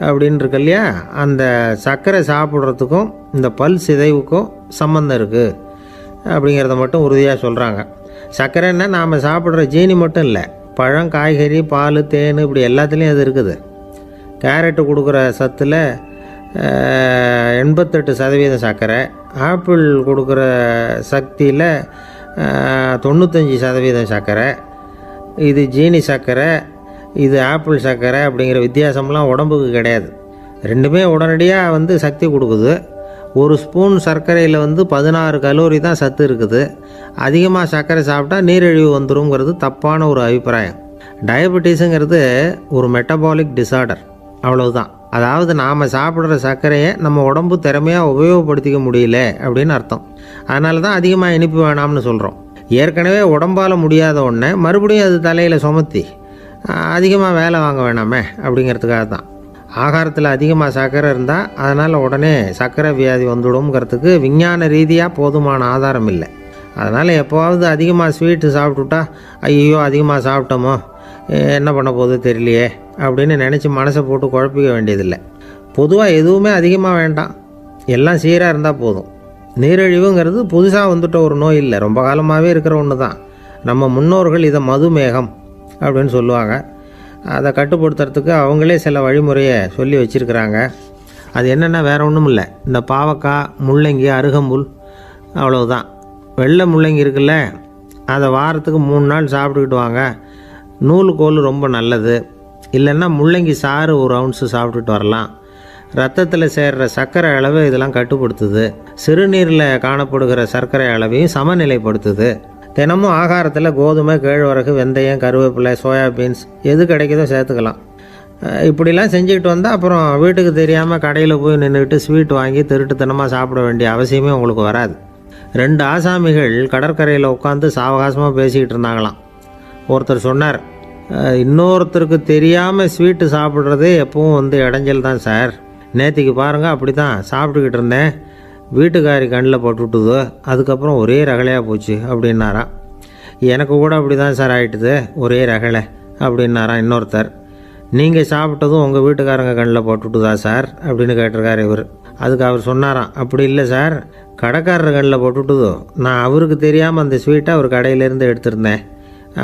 அப்படின்னு இருக்கு இல்லையா, அந்த சர்க்கரை சாப்பிட்றதுக்கும் இந்த பல் சிதைவுக்கும் சம்பந்தம் இருக்குது அப்படிங்கிறத மட்டும் உறுதியாக சொல்கிறாங்க. சர்க்கரைன்னா நாம் சாப்பிட்ற ஜீனி மட்டும் இல்லை, பழம், காய்கறி, பால், தேன், இப்படி எல்லாத்துலேயும் அது இருக்குது. கேரட்டு கொடுக்குற சத்தில் 88% சர்க்கரை, ஆப்பிள் கொடுக்குற சக்தியில் 95% சர்க்கரை. இது ஜீனி சர்க்கரை, இது ஆப்பிள் சர்க்கரை அப்படிங்கிற வித்தியாசம்லாம் உடம்புக்கு கிடையாது. ரெண்டுமே உடனடியாக சக்தி கொடுக்குது. ஒரு ஸ்பூன் சர்க்கரையில் 16 கலோரி தான் சத்து இருக்குது. அதிகமாக சர்க்கரை சாப்பிட்டா நீரிழிவு வந்துருங்கிறது தப்பான ஒரு அபிப்பிராயம். டயபெட்டிஸுங்கிறது ஒரு மெட்டபாலிக் டிசார்டர், அவ்வளவுதான். அதாவது நாம் சாப்பிட்ற சர்க்கரையை நம்ம உடம்பு திறமையாக உபயோகப்படுத்திக்க முடியல அப்படின்னு அர்த்தம். அதனால தான் அதிகமாக இனிப்பு வேணாம்னு சொல்கிறோம். ஏற்கனவே உடம்பால் முடியாத ஒன்றை மறுபடியும் அது தலையில் சுமத்தி அதிகமாக வேலை வாங்க வேணாமே அப்படிங்கிறதுக்காக தான். ஆகாரத்தில் அதிகமாக சர்க்கரை இருந்தால் அதனால் உடனே சர்க்கரை வியாதி வந்துடும்ங்கிறதுக்கு விஞ்ஞான ரீதியாக போதுமான ஆதாரம் இல்லை. அதனால் எப்போவாவது அதிகமாக ஸ்வீட்டு சாப்பிட்டுட்டா ஐயோ அதிகமாக சாப்பிட்டோமோ, என்ன பண்ண போகுது தெரியலையே அப்படின்னு நினச்சி மனசை போட்டு குழப்பிக்க வேண்டியதில்லை. பொதுவாக எதுவுமே அதிகமாக வேண்டாம், எல்லாம் சீராக இருந்தால் போதும். நீரிழிவுங்கிறது புதுசாக வந்துட்ட ஒரு நோய் இல்லை, ரொம்ப காலமாகவே இருக்கிற ஒன்று தான். நம்ம முன்னோர்கள் இதை மதுமேகம் அப்படின்னு சொல்லுவாங்க. அதை கட்டுப்படுத்துறதுக்கு அவங்களே சில வழிமுறையை சொல்லி வச்சுருக்கிறாங்க. அது என்னென்னா வேறு ஒன்றும் இல்லை, இந்த பாவக்காய், முள்ளங்கி, அருகம்புல், அவ்வளவுதான். வெள்ளை முள்ளங்கி இருக்குல்ல, அதை வாரத்துக்கு 3 நாள் சாப்பிட்டுக்கிட்டு வாங்க. நூலுக்கோல் ரொம்ப நல்லது. இல்லைன்னா முள்ளங்கி சாறு 1 ounce சாப்பிட்டுட்டு வரலாம். ரத்தத்தில் சேர்கிற சர்க்கரை அளவை இதெல்லாம் கட்டுப்படுத்துது. சிறுநீரில் காணப்படுகிற சர்க்கரை அளவையும் சமநிலைப்படுத்துது. தினமும் ஆகாரத்தில் கோதுமை, கேழ்வரகு, வெந்தயம், கருவேப்பிலை, சோயாபீன்ஸ் எது கிடைக்குதோ சேர்த்துக்கலாம். இப்படிலாம் செஞ்சுக்கிட்டு வந்தால் அப்புறம் வீட்டுக்கு தெரியாமல் கடையில் போய் நின்றுக்கிட்டு ஸ்வீட் வாங்கி திருட்டுத்தனமாக சாப்பிட வேண்டிய அவசியமே உங்களுக்கு வராது. 2 ஆசாமிகள் கடற்கரையில் உட்காந்து சாவகாசமாக பேசிக்கிட்டு இருந்தாங்களாம். ஒருத்தர் சொன்னார், இன்னொருத்தருக்கு தெரியாமல் ஸ்வீட்டு சாப்பிட்றதே எப்பவும் இடைஞ்சல் தான் சார். நேற்றுக்கு பாருங்கள், அப்படி தான் சாப்பிட்டுக்கிட்டு இருந்தேன், வீட்டுக்காரி கண்ணில் போட்டுவிட்டுதோ, அதுக்கப்புறம் ஒரே ரகலையாக போச்சு அப்படின்னாராம். எனக்கு கூட அப்படி தான் சார் ஆகிட்டுது, ஒரே ரகலை அப்படின்னாராம் இன்னொருத்தர். நீங்கள் சாப்பிட்டதும் உங்கள் வீட்டுக்காரங்க கண்ணில் போட்டுவிட்டுதா சார் அப்படின்னு கேட்டிருக்கார் இவர். அதுக்கு அவர் சொன்னாராம், அப்படி இல்லை சார், கடைக்காரர் கண்ணில் போட்டுவிட்டுதோ, நான் அவருக்கு தெரியாமல் அந்த ஸ்வீட்டை அவர் கடையிலேருந்து எடுத்திருந்தேன்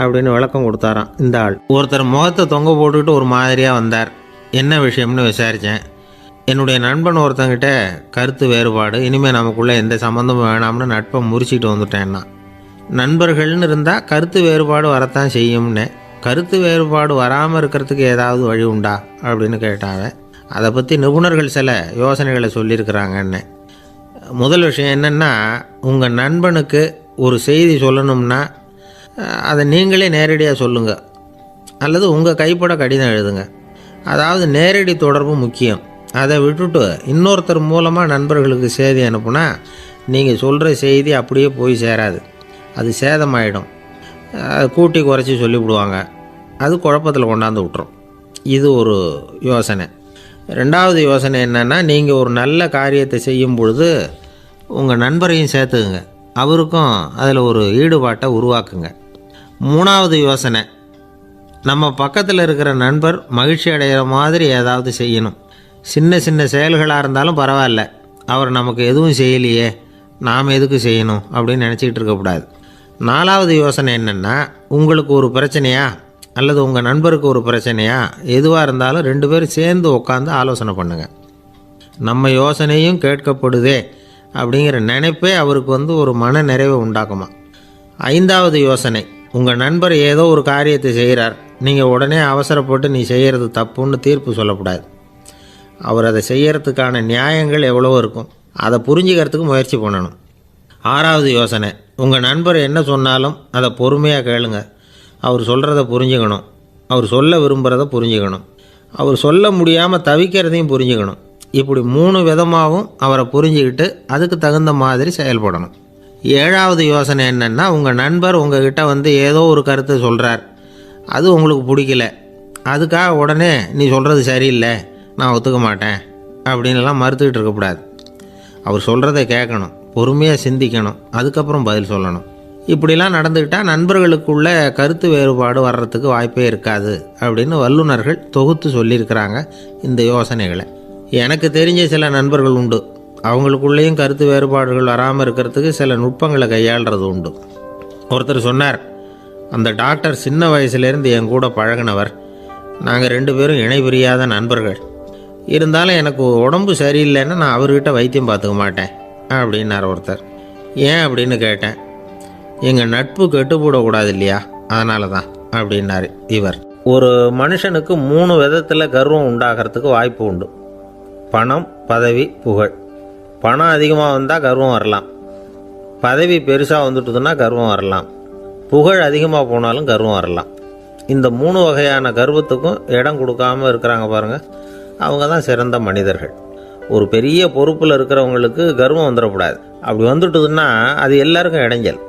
அப்படின்னு விளக்கம் கொடுத்தாராம் இந்த ஆள். ஒருத்தர் முகத்தை தொங்க போட்டுக்கிட்டு ஒரு மாதிரியாக வந்தார். என்ன விஷயம்னு விசாரித்தேன். என்னுடைய நண்பன் ஒருத்தங்கிட்ட கருத்து வேறுபாடு, இனிமேல் நமக்குள்ளே எந்த சம்மந்தமும் வேணாம்னு நட்பை முறிச்சிட்டு வந்துட்டேன்னா. நண்பர்கள்னு இருந்தால் கருத்து வேறுபாடு வரத்தான் செய்யும்னு. கருத்து வேறுபாடு வராமல் இருக்கிறதுக்கு ஏதாவது வழி உண்டா அப்படின்னு கேட்டாங்க. அதை பற்றி நிபுணர்கள் சில யோசனைகளை சொல்லியிருக்கிறாங்கன்னு. முதல் விஷயம் என்னென்னா, உங்கள் நண்பனுக்கு ஒரு செய்தி சொல்லணும்னா அதை நீங்களே நேரடியாக சொல்லுங்கள், அல்லது உங்கள் கைப்பட கடிதம் எழுதுங்க. அதாவது நேரடி தொடர்பு முக்கியம். அதை விட்டுட்டு இன்னொருத்தர் மூலமாக நண்பர்களுக்கு செய்தி அனுப்புனா நீங்கள் சொல்கிற செய்தி அப்படியே போய் சேராது, அது சேதமாயிடும். கூட்டி குறைச்சி சொல்லிவிடுவாங்க, அது குழப்பத்தில் கொண்டாந்து விட்டுரும். இது ஒரு யோசனை. ரெண்டாவது யோசனை என்னென்னா, நீங்கள் ஒரு நல்ல காரியத்தை செய்யும் பொழுது உங்கள் நண்பரையும் சேர்த்துக்குங்க, அவருக்கும் அதில் ஒரு ஈடுபாட்டை உருவாக்குங்க. மூணாவது யோசனை, நம்ம பக்கத்தில் இருக்கிற நண்பர் மகிழ்ச்சி அடைகிற மாதிரி ஏதாவது செய்யணும். சின்ன சின்ன செயல்களாக இருந்தாலும் பரவாயில்ல, அவர் நமக்கு எதுவும் செய்யலையே, நாம் எதுக்கு செய்யணும் அப்படின்னு நினச்சிக்கிட்டு இருக்கக்கூடாது. நாலாவது யோசனை என்னென்னா, உங்களுக்கு ஒரு பிரச்சனையா அல்லது உங்கள் நண்பருக்கு ஒரு பிரச்சனையா, எதுவாக இருந்தாலும் 2 பேரும் சேர்ந்து உட்காந்து ஆலோசனை பண்ணுங்கள். நம்ம யோசனையும் கேட்கப்படுதே அப்படிங்கிற நினைப்பே அவருக்கு ஒரு மன நிறைவை உண்டாக்குமா. 5வது யோசனை, உங்கள் நண்பர் ஏதோ ஒரு காரியத்தை செய்கிறார், நீங்கள் உடனே அவசரப்பட்டு நீ செய்கிறது தப்புன்னு தீர்ப்பு சொல்லக்கூடாது. அவர் அதை செய்கிறதுக்கான நியாயங்கள் எவ்வளவோ இருக்கும், அதை புரிஞ்சுக்கிறதுக்கு முயற்சி பண்ணணும். 6வது யோசனை, உங்கள் நண்பர் என்ன சொன்னாலும் அதை பொறுமையாக கேளுங்க. அவர் சொல்கிறத புரிஞ்சுக்கணும், அவர் சொல்ல விரும்புகிறத புரிஞ்சுக்கணும், அவர் சொல்ல முடியாமல் தவிக்கிறதையும் புரிஞ்சுக்கணும். இப்படி 3 விதமாகவும் அவரை புரிஞ்சுக்கிட்டு அதுக்கு தகுந்த மாதிரி செயல்படணும். 7வது யோசனை என்னென்னா, உங்கள் நண்பர் உங்ககிட்ட ஏதோ ஒரு கருத்தை சொல்கிறார், அது உங்களுக்கு பிடிக்கல, அதுக்காக உடனே நீ சொல்கிறது சரியில்லை, நான் ஒத்துக்க மாட்டேன் அப்படின்லாம் மறுத்துக்கிட்டு இருக்கக்கூடாது. அவர் சொல்கிறத கேட்கணும், பொறுமையாக சிந்திக்கணும், அதுக்கப்புறம் பதில் சொல்லணும். இப்படிலாம் நடந்துக்கிட்டால் நண்பர்களுக்குள்ள கருத்து வேறுபாடு வர்றதுக்கு வாய்ப்பே இருக்காது அப்படின்னு வல்லுநர்கள் தொகுத்து சொல்லியிருக்கிறாங்க இந்த யோசனைகளை. எனக்கு தெரிஞ்ச சில நண்பர்கள் உண்டு, அவங்களுக்குள்ளேயும் கருத்து வேறுபாடுகள் வராமல் இருக்கிறதுக்கு சில நுட்பங்களை கையாளுறது உண்டு. ஒருத்தர் சொன்னார், அந்த டாக்டர் சின்ன வயசுலேருந்து என் கூட பழகினவர், நாங்கள் 2 பேரும் இணை பிரியாத நண்பர்கள், இருந்தாலும் எனக்கு உடம்பு சரியில்லைன்னா நான் அவர்கிட்ட வைத்தியம் பார்த்துக்க மாட்டேன் அப்படின்னார் ஒருத்தர். ஏன் அப்படின்னு கேட்டேன். எங்கள் நட்பு கெட்டுப்படக்கூடாது இல்லையா, அதனால தான் அப்படின்னாரு இவர். ஒரு மனுஷனுக்கு 3 விதத்தில் கர்வம் உண்டாகிறதுக்கு வாய்ப்பு உண்டு. பணம், பதவி, புகழ். பணம் அதிகமாக வந்தால் கர்வம் வரலாம், பதவி பெருசாக வந்துட்டுதுன்னா கர்வம் வரலாம், புகழ் அதிகமாக போனாலும் கர்வம் வரலாம். இந்த 3 வகையான கர்வத்துக்கும் இடம் கொடுக்காமல் இருக்கிறாங்க பாருங்கள், அவங்க தான் சிறந்த மனிதர்கள். ஒரு பெரிய பொறுப்பில் இருக்கிறவங்களுக்கு கர்வம் வந்துடக்கூடாது. அப்படி வந்துட்டுதுன்னா அது எல்லாருக்கும் இடைஞ்சல்.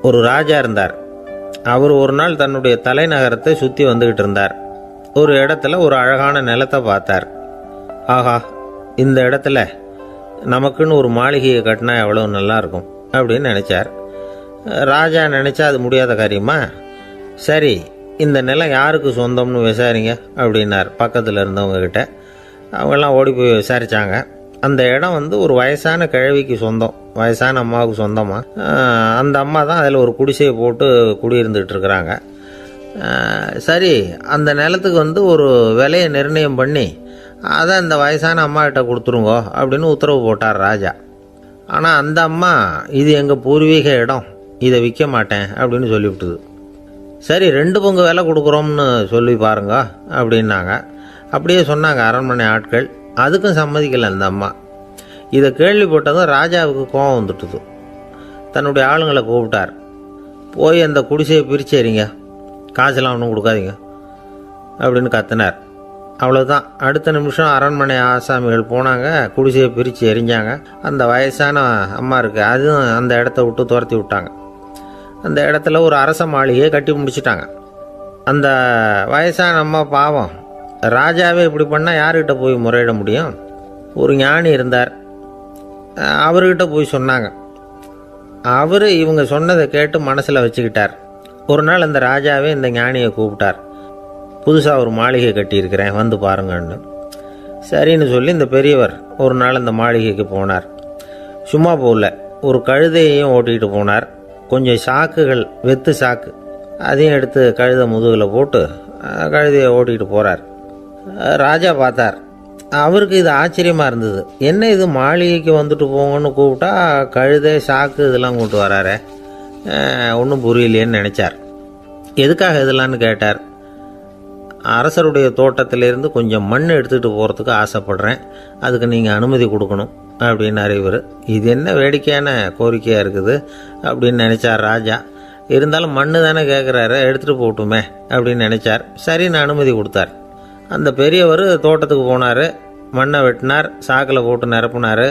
ஒரு ராஜா இருந்தார். அவர் ஒரு நாள் தன்னுடைய தலைநகரத்தை சுற்றி வந்துக்கிட்டு இருந்தார். ஒரு இடத்துல ஒரு அழகான நிலத்தை பார்த்தார். ஆஹா, இந்த இடத்துல நமக்குன்னு ஒரு மாளிகையை கட்டினா எவ்வளோ நல்லாயிருக்கும் அப்படின்னு நினச்சார். ராஜா நினச்சா அது முடியாத காரியமா? சரி, இந்த நிலம் யாருக்கு சொந்தம்னு விசாரிங்க அப்படின்னார் பக்கத்தில் இருந்தவங்கக்கிட்ட. அவங்கெல்லாம் ஓடி போய் விசாரித்தாங்க. அந்த இடம் ஒரு வயசான கிழவிக்கு சொந்தம், வயசான அம்மாவுக்கு சொந்தமாக. அந்த அம்மா தான் அதில் ஒரு குடிசையை போட்டு குடியிருந்துகிட்டு இருக்கிறாங்க. சரி, அந்த நிலத்துக்கு ஒரு விலையை நிர்ணயம் பண்ணி அதை அந்த வயசான அம்மாக்கிட்ட கொடுத்துருங்கோ அப்படின்னு உத்தரவு போட்டார் ராஜா. ஆனால் அந்த அம்மா, இது எங்கள் பூர்வீக இடம், இதை விற்க மாட்டேன் அப்படின்னு சொல்லிவிட்டுது. சரி, 2 பங்கு விலை கொடுக்குறோம்னு சொல்லி பாருங்க அப்படின்னாங்க. அப்படியே சொன்னாங்க அரண்மனை ஆட்கள். அதுக்கும் சம்மதிக்கலை அந்த அம்மா. இதை கேள்விப்பட்டதும் ராஜாவுக்கு கோபம் வந்துட்டுது. தன்னுடைய ஆளுங்களை கூப்பிட்டார். போய் அந்த குடிசையை பிரித்து எறிங்க, காசெல்லாம் ஒன்றும் கொடுக்காதீங்க அப்படின்னு கத்தினார். அவ்வளோதான். அடுத்த நிமிஷம் அரண்மனை ஆசாமிகள் போனாங்க, குடிசையை பிரித்து எரிஞ்சாங்க. அந்த வயசான அம்மா இருக்கு, அதுவும் அந்த இடத்த விட்டு துரத்தி விட்டாங்க. அந்த இடத்துல ஒரு அரச மாளிகையை கட்டி முடிச்சிட்டாங்க. அந்த வயசான அம்மா பாவம், ராஜாவே இப்படி பண்ணால் யார்கிட்ட போய் முறையிட முடியும்? ஒரு ஞானி இருந்தார், அவர்கிட்ட போய் சொன்னாங்க. அவர் இவங்க சொன்னதை கேட்டு மனசில் வச்சுக்கிட்டார். ஒரு நாள் அந்த ராஜாவே இந்த ஞானியை கூப்பிட்டார். புதுசாக ஒரு மாளிகை கட்டியிருக்கிறேன், வந்து பாருங்கன்னு. சரின்னு சொல்லி இந்த பெரியவர் ஒரு நாள் இந்த மாளிகைக்கு போனார். சும்மா போகல, ஒரு கழுதையையும் ஓட்டிகிட்டு போனார். கொஞ்சம் சாக்குகள், வெத்து சாக்கு, அதையும் எடுத்து கழுதை முதுகில் போட்டு கழுதையை ஓட்டிகிட்டு போகிறார். ராஜா பார்த்தார். அவருக்கு இது ஆச்சரியமாக இருந்தது. என்ன இது, மாளிகைக்கு வந்துட்டு போங்கன்னு கூப்பிட்டா கழுதை சாக்கு இதெல்லாம் கூப்பிட்டு வராரு, ஒன்றும் புரியலையேன்னு நினச்சார். எதுக்காக இதெல்லாம்னு கேட்டார். அரசருடைய தோட்டத்திலேருந்து கொஞ்சம் மண் எடுத்துகிட்டு போகிறதுக்கு ஆசைப்படுறேன், அதுக்கு நீங்கள் அனுமதி கொடுக்கணும் அப்படின்னாரு இவர். இது என்ன வேடிக்கையான கோரிக்கையாக இருக்குது அப்படின்னு நினச்சார் ராஜா. இருந்தாலும் மண்ணு தானே கேட்குறாரு, எடுத்துகிட்டு போகட்டுமே அப்படின்னு நினச்சார். சரின்னு அனுமதி கொடுத்தார். அந்த பெரியவர் தோட்டத்துக்கு போனார், மண்ணை வெட்டினார், சாக்கில் போட்டு நிரப்புனார்.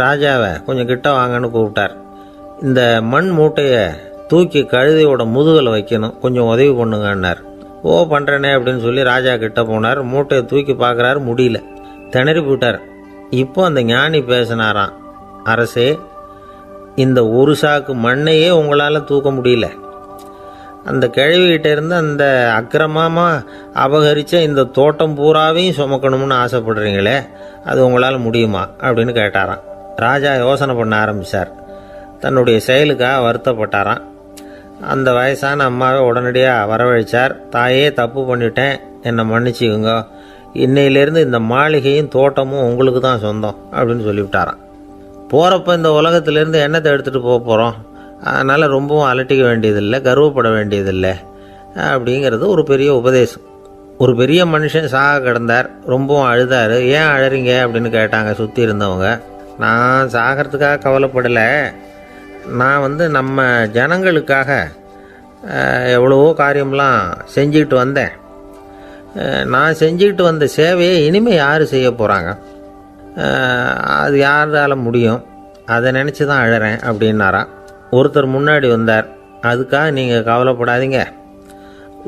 ராஜாவை கொஞ்சம் கிட்ட வாங்கன்னு கூப்பிட்டார். இந்த மண் மூட்டையை தூக்கி கழுதையோட முதுகில் வைக்கணும், கொஞ்சம் உதவி பண்ணுங்கன்னார். ஓ பண்ணுறேனே அப்படின்னு சொல்லி ராஜா கிட்ட போனார். மூட்டையை தூக்கி பார்க்குறாரு, முடியல. திணறி போட்டார். இப்போ அந்த ஞானி பேசினாராம், அரசே, இந்த ஒரு சாக்கு மண்ணையே உங்களால் தூக்க முடியல. அந்த கிழவிகிட்ட இருந்து அந்த அக்கிரமமாக அபகரித்த இந்த தோட்டம் பூராவையும் சுமக்கணும்னு ஆசைப்படுறீங்களே, அது உங்களால் முடியுமா அப்படின்னு கேட்டாராம். ராஜா யோசனை பண்ண ஆரம்பித்தார். தன்னுடைய செயலுக்காக வருத்தப்பட்டாராம். அந்த வயசான அம்மாவை உடனடியாக வரவழைச்சார். தாயே, தப்பு பண்ணிட்டேன், என்னை மன்னிச்சுக்குங்க. இன்னையிலேருந்து இந்த மாளிகையும் தோட்டமும் உங்களுக்கு தான் சொந்தம் அப்படின்னு சொல்லிவிட்டாராம். போகிறப்ப இந்த உலகத்திலேருந்து என்னத்தை எடுத்துகிட்டு போக போகிறோம், அதனால் ரொம்பவும் அலட்டிக்க வேண்டியதில்லை, கர்வப்பட வேண்டியதில்லை அப்படிங்கிறது ஒரு பெரிய உபதேசம். ஒரு பெரிய மனுஷன் சாக கிடந்தார். ரொம்பவும் அழுதார். ஏன் அழறீங்க அப்படின்னு கேட்டாங்க சுற்றி இருந்தவங்க. நான் சாகிறதுக்காக கவலைப்படலை, நான் நம்ம ஜனங்களுக்காக எவ்வளவோ காரியம்லாம் செஞ்சுக்கிட்டு வந்தேன். நான் செஞ்சுக்கிட்டு வந்த சேவையை இனிமேல் யார் செய்ய போகிறாங்க, அது யாரால் முடியும், அதை நினச்சி தான் அழறேன் அப்படின்னாராம். ஒருத்தர் முன்னாடி வந்தார். அதுக்காக நீங்கள் கவலைப்படாதீங்க,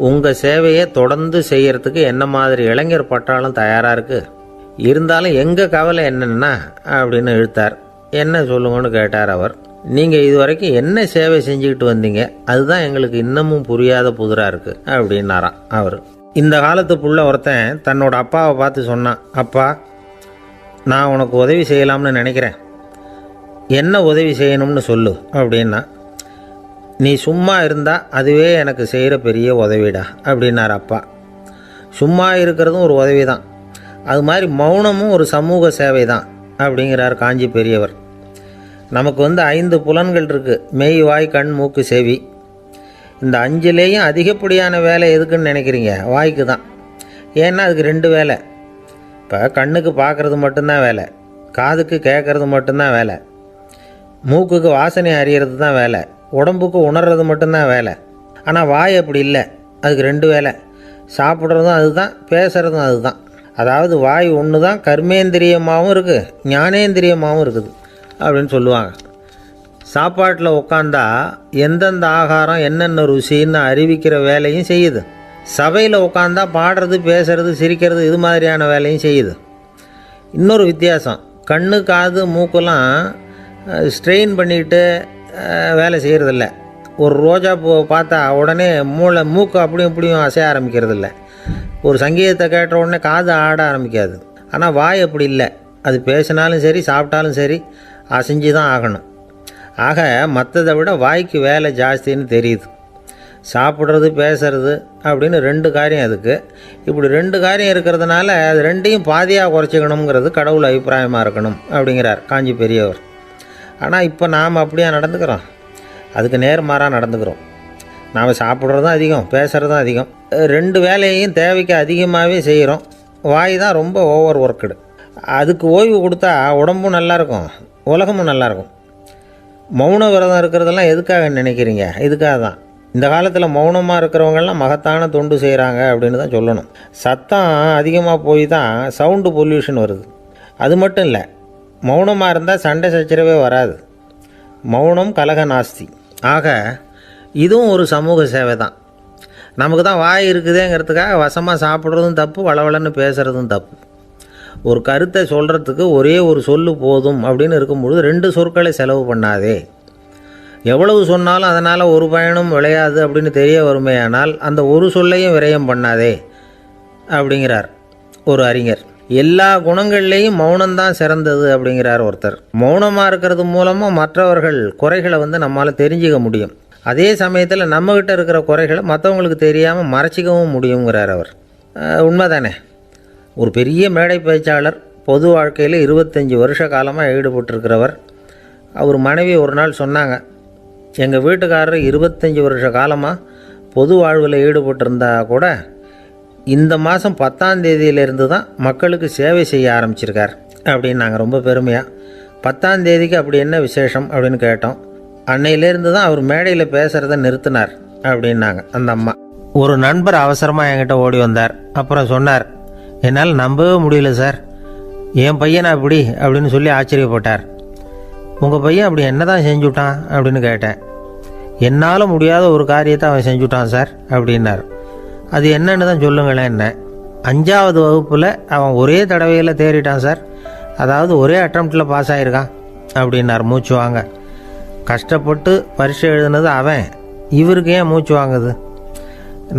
உங்கள் சேவையை தொடர்ந்து செய்கிறதுக்கு என்ன மாதிரி இளைஞர் பட்டாலும் தயாராக இருக்குது. இருந்தாலும் எங்கள் கவலை என்னென்னா அப்படின்னு இழுத்தார். என்ன சொல்லுங்கன்னு கேட்டார் அவர். நீங்கள் இதுவரைக்கும் என்ன சேவை செஞ்சுக்கிட்டு வந்தீங்க, அதுதான் எங்களுக்கு இன்னமும் புரியாத புதிராக இருக்குது அப்படின்னாராம் அவர். இந்த காலத்து புள்ள ஒருத்தன் தன்னோட அப்பாவை பார்த்து சொன்னான், அப்பா, நான் உனக்கு உதவி செய்யலாம்னு நினைக்கிறேன், என்ன உதவி செய்யணும்னு சொல்லு அப்படின்னா. நீ சும்மா இருந்தால் அதுவே எனக்கு செய்கிற பெரிய உதவிடா அப்படின்னார் அப்பா. சும்மா இருக்கிறதும் ஒரு உதவி தான், அது மாதிரி மௌனமும் ஒரு சமூக சேவை தான் அப்படிங்கிறார் காஞ்சி பெரியவர். நமக்கு 5 புலன்கள் இருக்குது, மெய், வாய், கண், மூக்கு, செவி. இந்த 5லேயும் அதிகப்படியான வேலை எதுக்குன்னு நினைக்கிறீங்க? வாய்க்கு தான். ஏன்னா அதுக்கு 2 வேலை. இப்போ கண்ணுக்கு பார்க்குறது மட்டும்தான் வேலை, காதுக்கு கேட்குறது மட்டும்தான் வேலை, மூக்குக்கு வாசனை அறியறது தான் வேலை, உடம்புக்கு உணர்றது மட்டும்தான் வேலை. ஆனால் வாய் அப்படி இல்லை, அதுக்கு 2 வேலை. சாப்பிட்றதும் அதுதான், பேசுகிறதும் அதுதான். அதாவது வாய் ஒன்று தான் கர்மேந்திரியமாகவும் இருக்குது, ஞானேந்திரியமாகவும் இருக்குது அப்படின்னு சொல்லுவாங்க. சாப்பாட்டில் உட்காந்தா எந்தெந்த ஆகாரம் என்னென்ன ருசின்னு அறிவிக்கிற வேலையும் செய்யுது. சபையில் உட்காந்தா பாடுறது, பேசுறது, சிரிக்கிறது, இது மாதிரியான வேலையும் செய்யுது. இன்னொரு வித்தியாசம், கண்ணு, காது, மூக்கெல்லாம் ஸ்ட்ரெயின் பண்ணிக்கிட்டு வேலை செய்கிறதில்ல. ஒரு ரோஜா பூ பார்த்தா உடனே மூக்கு அப்படியும் இப்படியும் அசைய ஆரம்பிக்கிறதில்ல. ஒரு சங்கீதத்தை கேட்ட உடனே காது ஆட ஆரம்பிக்காது. ஆனால் வாய் அப்படி இல்லை, அது பேசினாலும் சரி சாப்பிட்டாலும் சரி அசைஞ்சு தான் ஆகணும். ஆக மற்றதை விட வாய்க்கு வேலை ஜாஸ்தின்னு தெரியுது. சாப்பிட்றது, பேசுறது அப்படின்னு 2 காரியம் அதுக்கு. இப்படி 2 காரியம் இருக்கிறதுனால அது 2ஐயும் பாதியாக குறைச்சிக்கணுங்கிறது கடவுள் அபிப்பிராயமாக இருக்கணும் அப்படிங்கிறார் காஞ்சி பெரியவர். ஆனால் இப்போ நாம் அப்படியே நடந்துக்கிறோம், அதுக்கு நேர்மாறாக நடந்துக்கிறோம். நாம் சாப்பிட்றதும் அதிகம், பேசுகிறதும் அதிகம், 2 வேலையையும் தேவைக்கு அதிகமாகவே செய்கிறோம். வாய் தான் ரொம்ப ஓவர் ஒர்க்குடு. அதுக்கு ஓய்வு கொடுத்தா உடம்பும் நல்லாயிருக்கும், உலகமும் நல்லாயிருக்கும். மௌன விரதம் இருக்கிறதெல்லாம் எதுக்காக நினைக்கிறீங்க? இதுக்காக தான். இந்த காலத்தில் மௌனமாக இருக்கிறவங்கெல்லாம் மகத்தான தொண்டு செய்கிறாங்க அப்படின்னு தான் சொல்லணும். சத்தம் அதிகமாக போய் தான் சவுண்டு பொல்யூஷன் வருது. அது மட்டும் இல்லை, மௌனமாக இருந்தால் சண்டை சச்சரவே வராது. மௌனம் கலக நாஸ்தி. ஆக இதுவும் ஒரு சமூக சேவை தான். நமக்கு தான் வாய் இருக்குதேங்கிறதுக்காக வசமாக சாப்பிட்றதும் தப்பு, வளவளன்னு பேசுகிறதும் தப்பு. ஒரு கருத்தை சொல்கிறதுக்கு ஒரே ஒரு சொல்லு போதும் அப்படின்னு இருக்கும்பொழுது 2 சொற்களை செலவு பண்ணாதே. எவ்வளவு சொன்னாலும் அதனால் ஒரு பயனும் விளையாது அப்படின்னு தெரிய வருமேயானால் அந்த ஒரு சொல்லையும் விரயம் பண்ணாதே அப்படிங்கிறார் ஒரு அறிஞர். எல்லா குணங்கள்லேயும் மௌனம்தான் சிறந்தது அப்படிங்கிறார் ஒருத்தர். மௌனமாக இருக்கிறது மூலமாக மற்றவர்கள் குறைகளை நம்மளால் தெரிஞ்சிக்க முடியும். அதே சமயத்தில் நம்மக்கிட்ட இருக்கிற குறைகளை மற்றவங்களுக்கு தெரியாமல் மறைச்சிக்கவும் முடியுங்கிறார் அவர். உண்மைதானே? ஒரு பெரிய மேடை பேச்சாளர், பொது வாழ்க்கையில் 25 வருஷ காலமாக ஈடுபட்டிருக்கிறவர். அவர் மனைவி ஒரு நாள் சொன்னாங்க, எங்கள் வீட்டுக்காரர் 25 வருஷ காலமாக பொது வாழ்வில் ஈடுபட்டிருந்தா கூட இந்த மாதம் 10ஆம் தேதியிலேருந்து தான் மக்களுக்கு சேவை செய்ய ஆரம்பிச்சிருக்கார் அப்படின்னு நாங்கள் ரொம்ப பெருமையாக. 10ஆம் தேதிக்கு அப்படி என்ன விசேஷம் அப்படின்னு கேட்டோம். அன்னையிலேருந்து தான் அவர் மேடையில் பேசுகிறத நிறுத்தினார் அப்படின்னாங்க அந்த அம்மா. ஒரு நண்பர் அவசரமாக என்கிட்ட ஓடி வந்தார். அப்புறம் சொன்னார், என்னால் நம்பவே முடியல சார், என் பையனை அப்படி அப்படின்னு சொல்லி ஆச்சரியப்பட்டார். உங்கள் பையன் அப்படி என்ன தான் செஞ்சுட்டான் அப்படின்னு கேட்டேன். என்னால் முடியாத ஒரு காரியத்தை அவன் செஞ்சுட்டான் சார் அப்படின்னார். அது என்னன்னு தான் சொல்லுங்களேன். என்ன 5வது வகுப்பில் அவன் ஒரே தடவையில் தேறிட்டான் சார், அதாவது ஒரே அட்டம்ப்டில் பாஸ் ஆகிருக்கான் அப்படின்னார் மூச்சு வாங்க. கஷ்டப்பட்டு பரீட்சை எழுதுனது அவன், இவருக்கு ஏன் மூச்சு வாங்குது?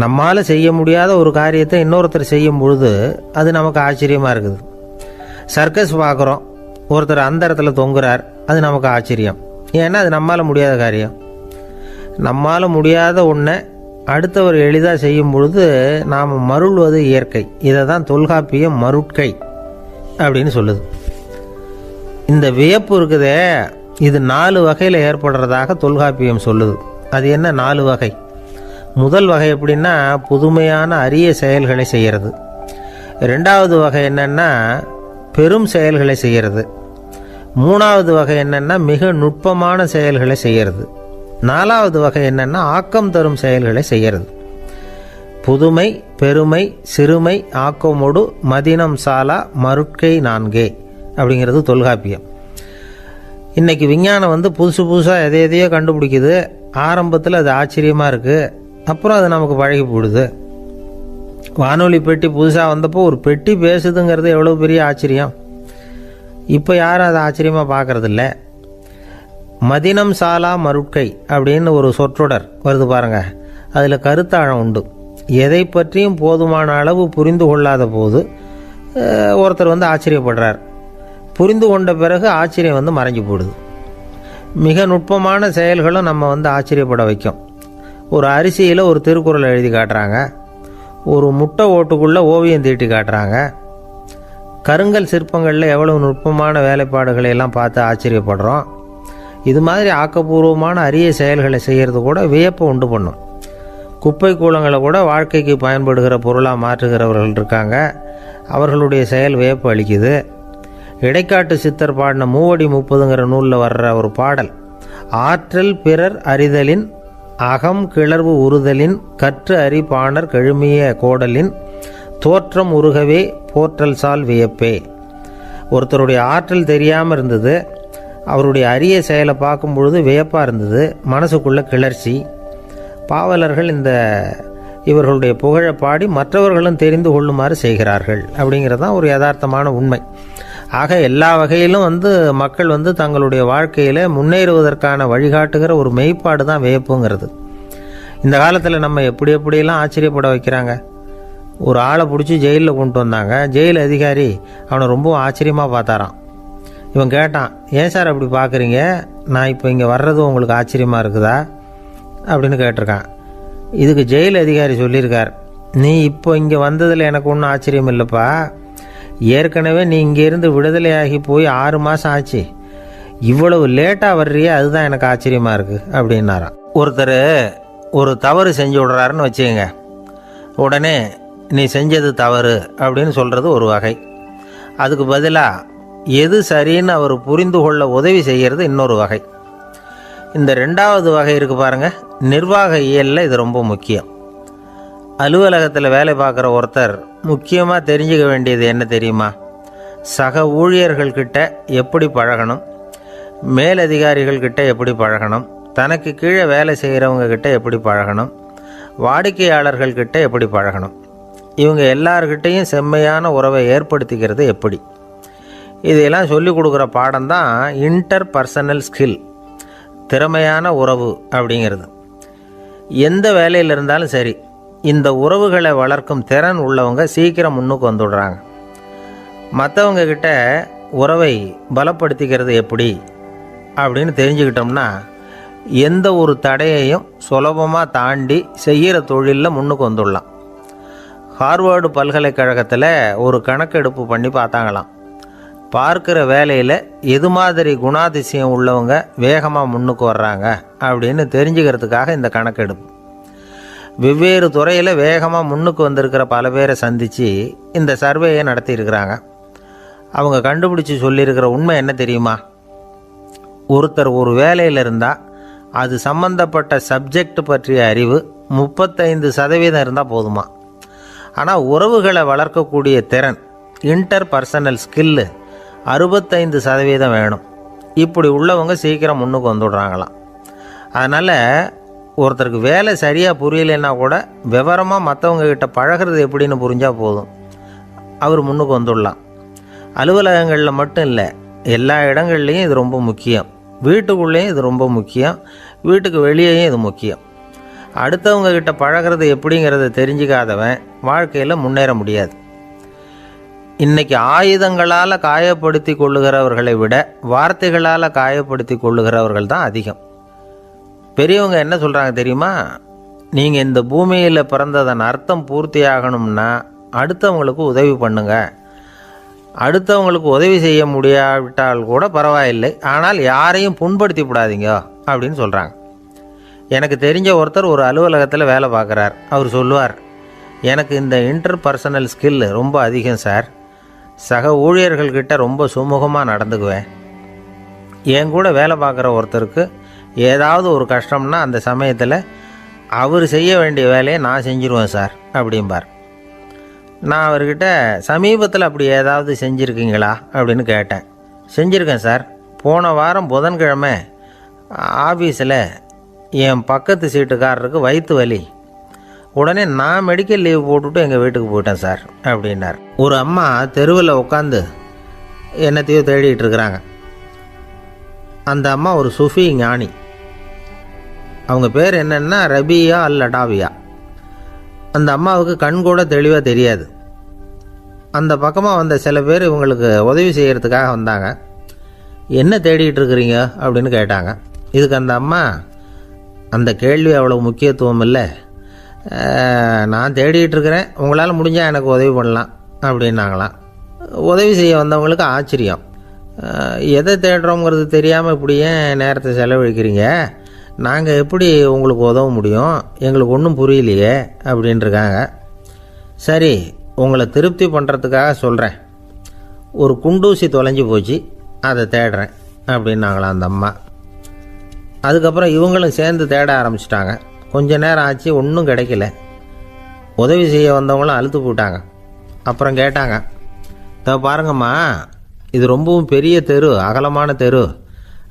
நம்மால் செய்ய முடியாத ஒரு காரியத்தை இன்னொருத்தர் செய்யும் பொழுது அது நமக்கு ஆச்சரியமாக இருக்குது. சர்க்கஸ் பார்க்குறோம், ஒருத்தர் அந்த இடத்துல தொங்குறார், அது நமக்கு ஆச்சரியம். ஏன்னா அது நம்மால் முடியாத காரியம். நம்மால் முடியாத ஒன்றை அடுத்தவர் எளிதாக செய்யும் பொழுது நாம் மருள்வது இயற்கை. இதை தான் தொல்காப்பியம் மருட்கை அப்படின்னு சொல்லுது. இந்த வியப்பு இருக்குதே, இது 4 வகையில் ஏற்படுறதாக தொல்காப்பியம் சொல்லுது. அது என்ன 4 வகை? முதல் வகை எப்படின்னா புதுமையான அரிய செயல்களை செய்கிறது. 2வது வகை என்னென்னா பெரும் செயல்களை செய்கிறது. 3வது வகை என்னென்னா மிக நுட்பமான செயல்களை செய்கிறது. 4வது வகை என்னென்னா ஆக்கம் தரும் செயல்களை செய்கிறது. புதுமை, பெருமை, சிறுமை, ஆக்கமோடு மதினம் சாலா மருட்கை 4 அப்படிங்கிறது தொல்காப்பியம். இன்றைக்கி விஞ்ஞானம் புதுசு புதுசாக எதையோ கண்டுபிடிக்குது. ஆரம்பத்தில் அது ஆச்சரியமாக இருக்குது, அப்புறம் அது நமக்கு பழகி போடுது. வானொலி பெட்டி புதுசாக வந்தப்போ ஒரு பெட்டி பேசுதுங்கிறது எவ்வளோ பெரிய ஆச்சரியம். இப்போ யாரும் அதை ஆச்சரியமாக பார்க்குறதில்ல. மதினம் சாலா மருட்கை அப்படின்னு ஒரு சொற்றொடர் வருது பாருங்க, அதில் கருத்தாழம் உண்டு. எதை பற்றியும் போதுமான அளவு புரிந்து கொள்ளாத போது ஒருத்தர் ஆச்சரியப்படுறார். புரிந்து கொண்ட பிறகு ஆச்சரியம் மறைஞ்சு போடுது. மிக நுட்பமான செயல்களும் நம்ம ஆச்சரியப்பட வைக்கும். ஒரு அரிசியில் ஒரு திருக்குறள் எழுதி காட்டுறாங்க, ஒரு முட்டை ஓட்டுக்குள்ளே ஓவியம் தீட்டி காட்டுறாங்க. கருங்கல் சிற்பங்களில் எவ்வளவு நுட்பமான வேலைப்பாடுகளை எல்லாம் பார்த்து ஆச்சரியப்படுறோம். இது மாதிரி ஆக்கப்பூர்வமான அரிய செயல்களை செய்கிறது கூட வியப்பை உண்டு பண்ணும். குப்பை கூலங்களை கூட வாழ்க்கைக்கு பயன்படுகிற பொருளாக மாற்றுகிறவர்கள் இருக்காங்க. அவர்களுடைய செயல் வியப்பு அளிக்குது. இடைக்காட்டு சித்தர் பாடின 30 நூலில் வர்ற ஒரு பாடல், ஆற்றல் பிறர் அறிதலின் அகம் கிளர்வு உறுதலின் கற்று அறி பாணர் கெழுமிய கோடலின் தோற்றம் உருகவே போற்றல் சால் வியப்பே. ஒருத்தருடைய ஆற்றல் தெரியாமல் இருந்தது, அவருடைய அரிய செயலை பார்க்கும் பொழுது வியப்பாக இருந்தது, மனசுக்குள்ள கிளர்ச்சி. பாவலர்கள் இவர்களுடைய புகழை பாடி மற்றவர்களும் தெரிந்து கொள்ளுமாறு செய்கிறார்கள் அப்படிங்கிறது தான் ஒரு யதார்த்தமான உண்மை. ஆக எல்லா வகையிலும் மக்கள் தங்களுடைய வாழ்க்கையில் முன்னேறுவதற்கான வழிகாட்டுகிற ஒரு மெய்ப்பாடு தான் வியப்புங்கிறது. இந்த காலத்தில் நம்ம எப்படியெல்லாம் ஆச்சரியப்பட வைக்கிறாங்க. ஒரு ஆளை பிடிச்சி ஜெயிலில் கொண்டு வந்தாங்க. ஜெயில் அதிகாரி அவனை ரொம்ப ஆச்சரியமாக பார்த்தாராம். இவன் கேட்டான், ஏன் சார் அப்படி பார்க்குறீங்க, நான் இப்போ இங்கே வர்றது உங்களுக்கு ஆச்சரியமாக இருக்குதா அப்படின்னு கேட்டிருக்கான். இதுக்கு ஜெயில் அதிகாரி சொல்லியிருக்கார், நீ இப்போ இங்கே வந்ததில் எனக்கு ஒன்றும் ஆச்சரியம் இல்லைப்பா, ஏற்கனவே நீ இங்கேருந்து விடுதலையாகி போய் 6 மாதம் ஆச்சு, இவ்வளவு லேட்டாக வர்றியே அதுதான் எனக்கு ஆச்சரியமாக இருக்குது அப்படின்னாராம். ஒருத்தர் ஒரு தவறு செஞ்சு விடுறாருன்னு வச்சுக்கோங்க, உடனே நீ செஞ்சது தவறு அப்படின்னு சொல்கிறது ஒரு வகை. அதுக்கு பதிலாக எது சரின்னு அவர் புரிந்து கொள்ள உதவி செய்கிறது இன்னொரு வகை. இந்த 2வது வகை இருக்குது பாருங்கள், நிர்வாக இயலில் இது ரொம்ப முக்கியம். அலுவலகத்தில் வேலை பார்க்குற ஒருத்தர் முக்கியமாக தெரிஞ்சுக்க வேண்டியது என்ன தெரியுமா? சக ஊழியர்கள்கிட்ட எப்படி பழகணும், மேலதிகாரிகள்கிட்ட எப்படி பழகணும், தனக்கு கீழே வேலை செய்கிறவங்க கிட்ட எப்படி பழகணும், வாடிக்கையாளர்கள்கிட்ட எப்படி பழகணும், இவங்க எல்லார்கிட்டையும் செம்மையான உறவை ஏற்படுத்திக்கிறது எப்படி. இதையெல்லாம் சொல்லிக் கொடுக்குற பாடம் தான் இன்டர் பர்சனல் ஸ்கில், திறமையான உறவு அப்படிங்கிறது. எந்த வேலையில் இருந்தாலும் சரி, இந்த உறவுகளை வளர்க்கும் திறன் உள்ளவங்க சீக்கிரம் முன்னுக்கு வந்துடுறாங்க. மற்றவங்க கிட்ட உறவை பலப்படுத்திக்கிறது எப்படி அப்படின்னு தெரிஞ்சுக்கிட்டோம்னா எந்த ஒரு தடையையும் சுலபமாக தாண்டி செய்கிற தொழிலில் முன்னுக்கு வந்துடலாம். ஹார்வர்டு பல்கலைக்கழகத்தில் ஒரு கணக்கெடுப்பு பண்ணி பார்த்தாங்களாம். பார்க்குற வேலையில் எது மாதிரி குணாதிசயம் உள்ளவங்க வேகமாக முன்னுக்கு வர்றாங்க அப்படின்னு தெரிஞ்சுக்கிறதுக்காக இந்த கணக்கெடுப்பு. வெவ்வேறு துறையில் வேகமாக முன்னுக்கு வந்திருக்கிற பல பேரை சந்தித்து இந்த சர்வேயை நடத்தியிருக்கிறாங்க. அவங்க கண்டுபிடிச்சி சொல்லியிருக்கிற உண்மை என்ன தெரியுமா? ஒருத்தர் ஒரு வேலையில் இருந்தால் அது சம்பந்தப்பட்ட சப்ஜெக்ட் பற்றிய அறிவு 35% இருந்தால் போதுமா. ஆனால் உறவுகளை வளர்க்கக்கூடிய திறன், இன்டர் பர்சனல் ஸ்கில்லு 65% வேணும். இப்படி உள்ளவங்க சீக்கிரம் முன்னுக்கு வந்துடுறாங்களாம். அதனால் ஒருத்தருக்கு வேலை சரியாக புரியலைன்னா கூட விவரமாக மற்றவங்க கிட்ட பழகிறது எப்படின்னு புரிஞ்சால் போதும். அவர் முன்னுக்கு வந்துடலாம். அலுவலகங்களில் மட்டும் இல்லை, எல்லா இடங்கள்லையும் இது ரொம்ப முக்கியம். வீட்டுக்குள்ளேயும் இது ரொம்ப முக்கியம், வீட்டுக்கு வெளியேயும் இது முக்கியம். அடுத்தவங்க கிட்ட பழகிறது எப்படிங்கிறத தெரிஞ்சிக்காதவன் வாழ்க்கையில் முன்னேற முடியாது. இன்றைக்கி ஆயுதங்களால் காயப்படுத்தி கொள்ளுகிறவர்களை விட வார்த்தைகளால் காயப்படுத்தி கொள்ளுகிறவர்கள் தான் அதிகம். பெரியவங்க என்ன சொல்கிறாங்க தெரியுமா? நீங்கள் இந்த பூமியில் பிறந்ததன் அர்த்தம் பூர்த்தி ஆகணும்னா அடுத்தவங்களுக்கு உதவி பண்ணுங்க. அடுத்தவங்களுக்கு உதவி செய்ய முடியாவிட்டால் கூட பரவாயில்லை, ஆனால் யாரையும் புண்படுத்தி விடாதீங்க அப்படின்னு சொல்கிறாங்க. எனக்கு தெரிஞ்ச ஒருத்தர் ஒரு அலுவலகத்தில் வேலை பார்க்குறார். அவர் சொல்லுவார், எனக்கு இந்த இன்டர்பர்சனல் ஸ்கில் ரொம்ப அதிகம் சார். சக ஊழியர்கள்கிட்ட ரொம்ப சுமூகமாக நடந்துக்குவேன். என் கூட வேலை பார்க்குற ஒருத்தருக்கு ஏதாவது ஒரு கஷ்டம்னா அந்த சமயத்தில் அவர் செய்ய வேண்டிய வேலையை நான் செஞ்சுருவேன் சார் அப்படிம்பார். நான் அவர்கிட்ட சமீபத்தில் அப்படி ஏதாவது செஞ்சுருக்கீங்களா அப்படின்னு கேட்டேன். செஞ்சுருக்கேன் சார். போன வாரம் புதன்கிழமை ஆஃபீஸில் என் பக்கத்து சீட்டுக்காரருக்கு வயிற்று வலி. உடனே நான் மெடிக்கல் லீவ் போட்டுவிட்டு எங்கள் வீட்டுக்கு போயிட்டேன் சார் அப்படின்னார். ஒரு அம்மா தெருவில் உட்காந்து என்னத்தையோ தேடிட்டு இருக்கிறாங்க. அந்த அம்மா ஒரு சுஃபி ஞானி. அவங்க பேர் என்னென்னா ரபியா அல் அடாவியா. அந்த அம்மாவுக்கு கண் கூட தெளிவாக தெரியாது. அந்த பக்கமாக வந்த சில பேர் இவங்களுக்கு உதவி செய்கிறதுக்காக வந்தாங்க. என்ன தேடிட்டு இருக்கிறீங்க அப்படின்னு கேட்டாங்க. இதுக்கு அந்த அம்மா, அந்த கேள்வி அவ்வளோ முக்கியத்துவம் இல்லை, நான் தேடிட்டு இருக்கிறேன், உங்களால் முடிஞ்சால் எனக்கு உதவி பண்ணலாம் அப்படின்னாங்களாம். உதவி செய்ய வந்தவங்களுக்கு ஆச்சரியம். எதை தேடுறோங்கிறது தெரியாமல் இப்படி ஏன் நேரத்தை செலவழிக்கிறீங்க? நாங்கள் எப்படி உங்களுக்கு உதவ முடியும்? எங்களுக்கு ஒன்றும் புரியலையே அப்படின்ட்டுருக்காங்க. சரி, உங்களை திருப்தி பண்ணுறதுக்காக சொல்கிறேன். ஒரு குண்டூசி தொலைஞ்சி போச்சு, அதை தேடுறேன் அப்படின்னாங்களாம் அந்த அம்மா. அதுக்கப்புறம் இவங்களும் சேர்ந்து தேட ஆரம்பிச்சிட்டாங்க. கொஞ்ச நேரம் ஆச்சு, ஒன்றும் கிடைக்கல. உதவி செய்ய வந்தவங்களும் அழுத்து போட்டாங்க. அப்புறம் கேட்டாங்க, பாருங்கம்மா, இது ரொம்பவும் பெரிய தெரு, அகலமான தெரு.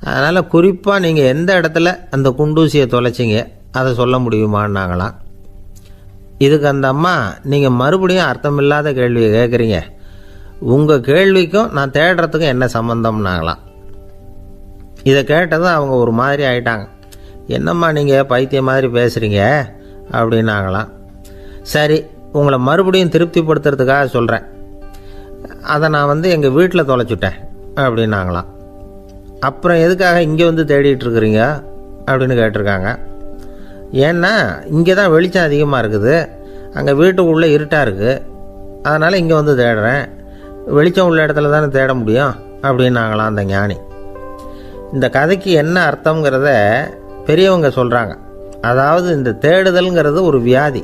அதனால் குறிப்பாக நீங்கள் எந்த இடத்துல அந்த குண்டூசியை தொலைச்சிங்க அதை சொல்ல முடியுமான்னாங்களாம். இதுக்கு அந்த அம்மா, நீங்கள் மறுபடியும் அர்த்தமில்லாத கேள்வியை கேட்குறீங்க, உங்கள் கேள்விக்கும் நான் தேடுறதுக்கும் என்ன சம்மந்தம்னாங்களாம். இதை கேட்டதும் அவங்க ஒரு மாதிரி ஆயிட்டாங்க. என்னம்மா நீங்கள் பைத்தியம் மாதிரி பேசுகிறீங்க அப்படின்னாங்களாம். சரி, உங்களை மறுபடியும் திருப்திப்படுத்துறதுக்காக சொல்கிறேன். அதை நான் எங்கள் வீட்டில் தொலைச்சிட்டேன் அப்படின்னாங்களாம். அப்புறம் எதுக்காக இங்கே தேடிட்டு இருக்கிறீங்க அப்படின்னு கேட்டிருக்காங்க. ஏன்னா இங்கே தான் வெளிச்சம் அதிகமாக இருக்குது, அங்கே வீட்டுக்குள்ளே இருட்டாக இருக்குது, அதனால் இங்கே தேடுறேன். வெளிச்சம் உள்ள இடத்துல தானே தேட முடியும் அப்படின்னாங்களாம் அந்த ஞானி. இந்த கதைக்கு என்ன அர்த்தங்கிறத பெரியவங்க சொல்கிறாங்க. அதாவது இந்த தேடுதல்ங்கிறது ஒரு வியாதி.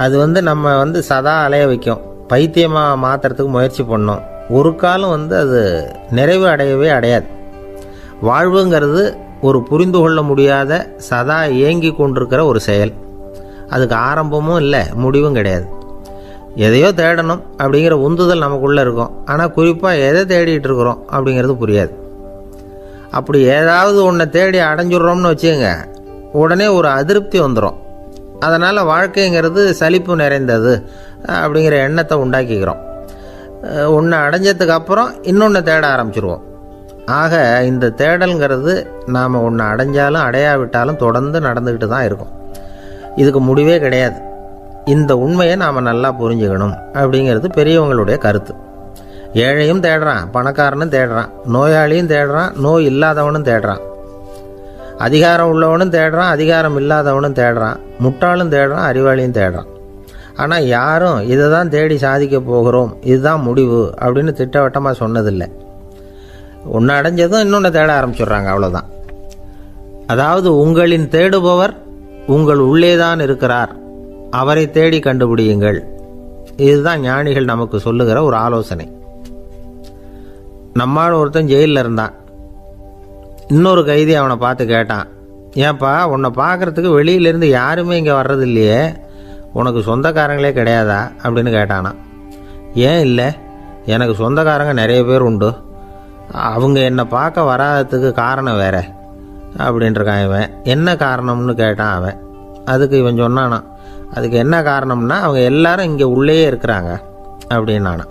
அது நம்ம சதா அலைய வைக்கும், பைத்தியமாக மாற்றுறதுக்கு முயற்சி பண்ணோம். ஒரு காலம் அது நிறைவு அடையவே அடையாது. வாழ்வுங்கிறது ஒரு புரிந்து கொள்ள முடியாத சதா ஏங்கி கொண்டிருக்கிற ஒரு செயல். அதுக்கு ஆரம்பமும் இல்லை, முடிவும் கிடையாது. எதையோ தேடணும் அப்படிங்கிற உந்துதல் நமக்குள்ளே இருக்கும், ஆனால் குறிப்பாக எதை தேடிட்டு இருக்கிறோம் அப்படிங்கிறது புரியாது. அப்படி ஏதாவது ஒன்றை தேடி அடைஞ்சிடுறோம்னு வச்சுக்கோங்க, உடனே ஒரு அதிருப்தி வந்துடும். அதனால் வாழ்க்கைங்கிறது சலிப்பு நிறைந்தது அப்படிங்கிற எண்ணத்தை உண்டாக்கிக்கிறோம். ஒன்று அடைஞ்சதுக்கு அப்புறம் இன்னொன்று தேட ஆரம்பிச்சிருவோம். ஆக இந்த தேடல்ங்கிறது நாம் ஒன்று அடைஞ்சாலும் அடையாவிட்டாலும் தொடர்ந்து நடந்துக்கிட்டு தான் இருக்கும். இதுக்கு முடிவே கிடையாது. இந்த உண்மையை நாம் நல்லா புரிஞ்சுக்கணும் அப்படிங்கிறது பெரியவங்களுடைய கருத்து. ஏழையும் தேடுறான், பணக்காரனும் தேடுறான், நோயாளியும் தேடுறான், நோய் இல்லாதவனும் தேடுறான், அதிகாரம் உள்ளவனும் தேடுறான், அதிகாரம் இல்லாதவனும் தேடுறான், முட்டாளும் தேடுறான், அறிவாளியும் தேடுறான். ஆனால் யாரும் இதை தான் தேடி சாதிக்க போகிறோம், இதுதான் முடிவு அப்படின்னு திட்டவட்டமாக சொன்னதில்லை. ஒன்று அடைஞ்சதும் இன்னொன்று தேட ஆரம்பிச்சிடுறாங்க, அவ்வளோதான். அதாவது உங்களின் தேடுபவர் உங்கள் உள்ளேதான் இருக்கிறார், அவரை தேடி கண்டுபிடியுங்கள். இதுதான் ஞானிகள் நமக்கு சொல்லுகிற ஒரு ஆலோசனை. நம்மால் ஒருத்தன் ஜெயிலில் இருந்தான். இன்னொரு கைதி அவனை பார்த்து கேட்டான், ஏன்பா உன்னை பார்க்குறதுக்கு வெளியிலேருந்து யாருமே இங்கே வர்றது இல்லையே, உனக்கு சொந்தக்காரங்களே கிடையாதா அப்படின்னு கேட்டானான். ஏன் இல்லை, எனக்கு சொந்தக்காரங்க நிறைய பேர் உண்டு, அவங்க என்னை பார்க்க வராததுக்கு காரணம் வேற அப்படின்ட்டுருக்கான் இவன். என்ன காரணம்னு கேட்டான் அவன். அதுக்கு இவன் சொன்னானான், அதுக்கு என்ன காரணம்னா அவங்க எல்லாரும் இங்கே உள்ளேயே இருக்கிறாங்க, அப்படின்னு நானும்